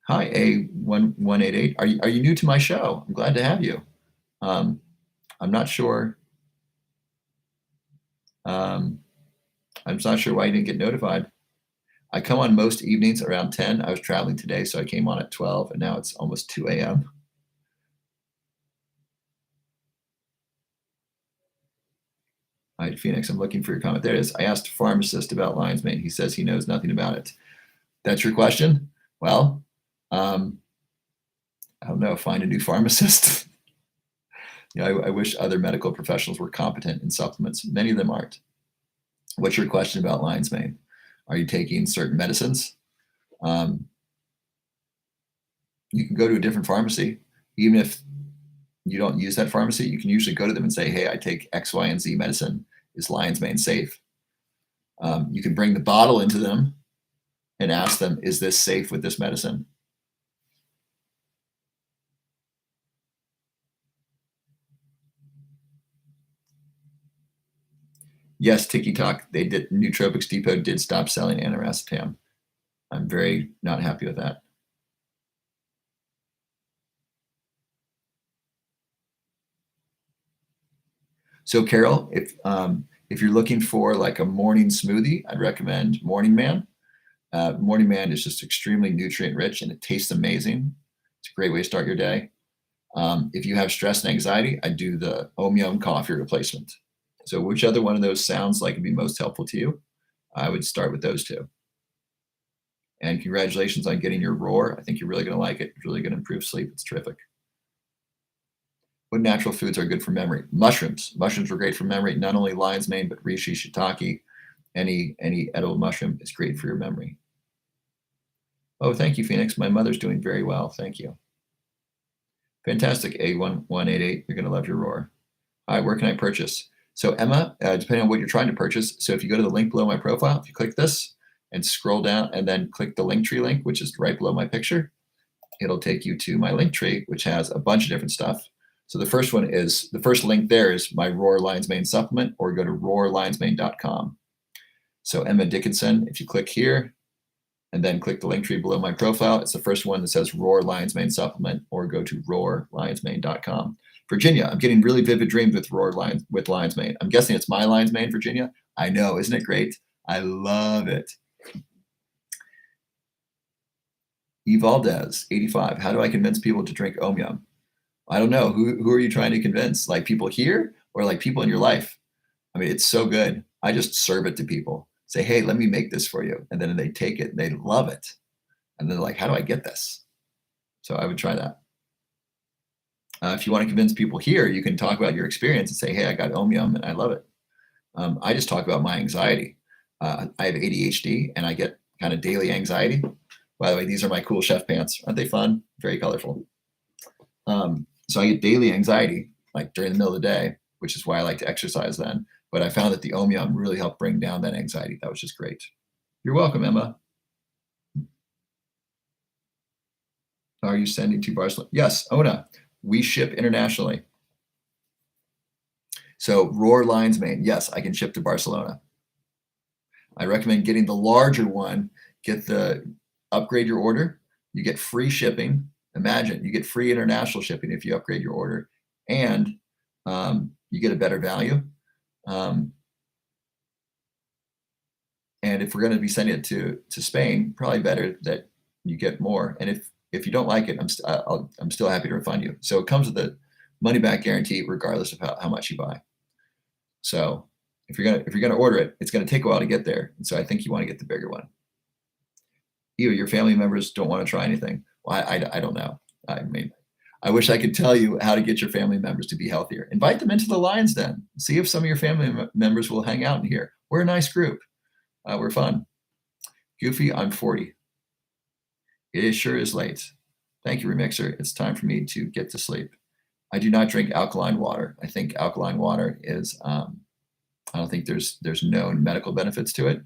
Hi, A1188. Are you new to my show? I'm glad to have you. I'm not sure. I'm not sure why you didn't get notified. I come on most evenings around 10. I was traveling today, so I came on at 12, and now it's almost 2 a.m. All right, Phoenix, I'm looking for your comment. There it is. I asked a pharmacist about lion's mane. He says he knows nothing about it. That's your question? Well, I don't know. Find a new pharmacist. I wish other medical professionals were competent in supplements. Many of them aren't. What's your question about lion's mane? Are you taking certain medicines? You can go to a different pharmacy. Even if you don't use that pharmacy, you can usually go to them and say, hey, I take X, Y, and Z medicine. Is lion's mane safe? You can bring the bottle into them and ask them, is this safe with this medicine? Yes, TikTok, they did. Nootropics Depot did stop selling aniracetam. I'm very not happy with that. So Carol, if you're looking for like a morning smoothie, I'd recommend Morning Man. Morning Man is just extremely nutrient rich and it tastes amazing. It's a great way to start your day. If you have stress and anxiety, I do the Om-Yum coffee replacement. So whichever one of those sounds like it'd be most helpful to you, I would start with those 2. And congratulations on getting your Roar. I think you're really going to like it. It's really going to improve sleep. It's terrific. What natural foods are good for memory? Mushrooms. Mushrooms are great for memory. Not only lion's mane, but reishi, shiitake. Any edible mushroom is great for your memory. Oh, thank you, Phoenix. My mother's doing very well. Thank you. Fantastic, A1188. You're going to love your Roar. All right, where can I purchase? So Emma, depending on what you're trying to purchase, so if you go to the link below my profile, if you click this and scroll down and then click the Linktree link, which is right below my picture, it'll take you to my Linktree, which has a bunch of different stuff. So the first link there is my Roar Lion's Mane supplement, or go to roarlionsmane.com. So Emma Dickinson, if you click here, and then click the link tree below my profile. It's the first one that says Roar Lion's Mane Supplement, or go to roarlionsmane.com. Virginia, I'm getting really vivid dreams with Lion's Mane. I'm guessing it's my Lion's Mane, Virginia. I know, isn't it great? I love it. Evaldez, 85. How do I convince people to drink Omyum? I don't know. Who are you trying to convince? Like people here or like people in your life? I mean, it's so good. I just serve it to people. Say, hey, let me make this for you. And then they take it and they love it. And they're like, how do I get this? So I would try that. If you want to convince people here, you can talk about your experience and say, hey, I got Omyum and I love it. I just talk about my anxiety. I have ADHD and I get kind of daily anxiety. By the way, these are my cool chef pants. Aren't they fun? Very colorful. So I get daily anxiety like during the middle of the day, which is why I like to exercise then. But I found that the Omyum really helped bring down that anxiety. That was just great. You're welcome, Emma. Are you sending to Barcelona? Yes, Ona. We ship internationally. So Roar Lion's Mane, yes, I can ship to Barcelona. I recommend getting the larger one. Upgrade your order. You get free shipping. Imagine you get free international shipping if you upgrade your order, and you get a better value. And if we're going to be sending it to Spain, probably better that you get more. And if you don't like it, I'm still happy to refund you. So it comes with a money back guarantee regardless of how much you buy. So if you're gonna order it, it's going to take a while to get there. And so I think you want to get the bigger one. Your family members don't want to try anything. Well, I don't know. I mean, I wish I could tell you how to get your family members to be healthier. Invite them into the Lion's Den. See if some of your family members will hang out in here. We're a nice group. We're fun. Goofy, I'm 40. It sure is late. Thank you, Remixer. It's time for me to get to sleep. I do not drink alkaline water. I think alkaline water is, I don't think there's known medical benefits to it.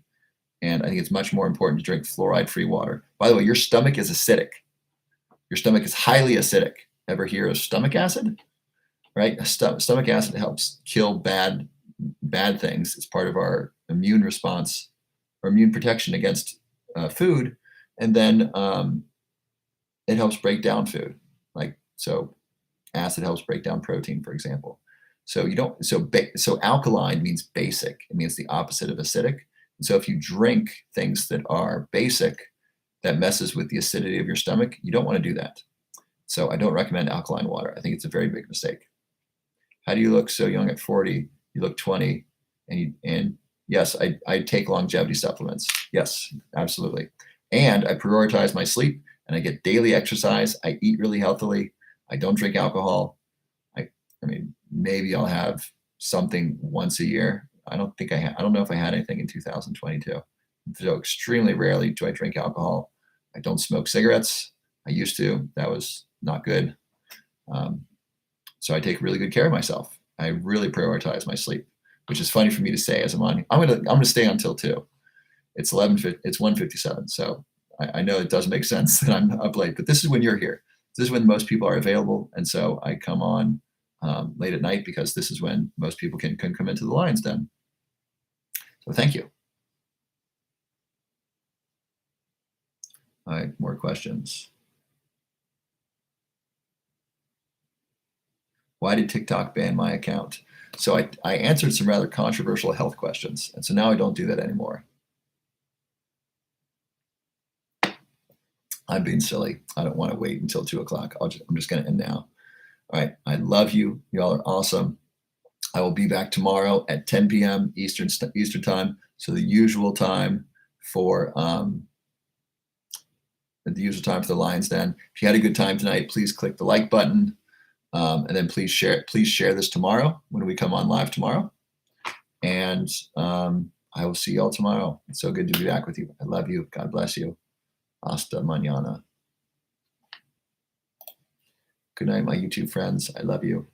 And I think it's much more important to drink fluoride-free water. By the way, your stomach is acidic. Your stomach is highly acidic. Ever hear of stomach acid? Right? Stomach acid helps kill bad things. It's part of our immune response or immune protection against food. And then it helps break down food. So acid helps break down protein, for example. So alkaline means basic. It means the opposite of acidic. So if you drink things that are basic, that messes with the acidity of your stomach, you don't want to do that. So I don't recommend alkaline water. I think it's a very big mistake. How do you look so young at 40? You look 20. And yes, I take longevity supplements. Yes, absolutely. And I prioritize my sleep and I get daily exercise. I eat really healthily. I don't drink alcohol. I mean, maybe I'll have something once a year. I don't know if I had anything in 2022. So extremely rarely do I drink alcohol. I don't smoke cigarettes. I used to. That was not good. So I take really good care of myself. I really prioritize my sleep, which is funny for me to say as I'm gonna stay until 2. It's 1:57. So I know it does make sense that I'm up late, but this is when you're here. This is when most people are available, and so I come on late at night because this is when most people can come into the Lion's Den. So thank you. All right, more questions. Why did TikTok ban my account? So I answered some rather controversial health questions, and so now I don't do that anymore. I'm being silly. I don't want to wait until 2 o'clock. I'm just going to end now. All right. I love you. Y'all are awesome. I will be back tomorrow at 10 p.m. Eastern time. So the usual time for the Lion's Den. If you had a good time tonight, please click the like button. And then please share this tomorrow when we come on live tomorrow. And I will see y'all tomorrow. It's so good to be back with you. I love you. God bless you. Hasta mañana. Good night, my YouTube friends. I love you.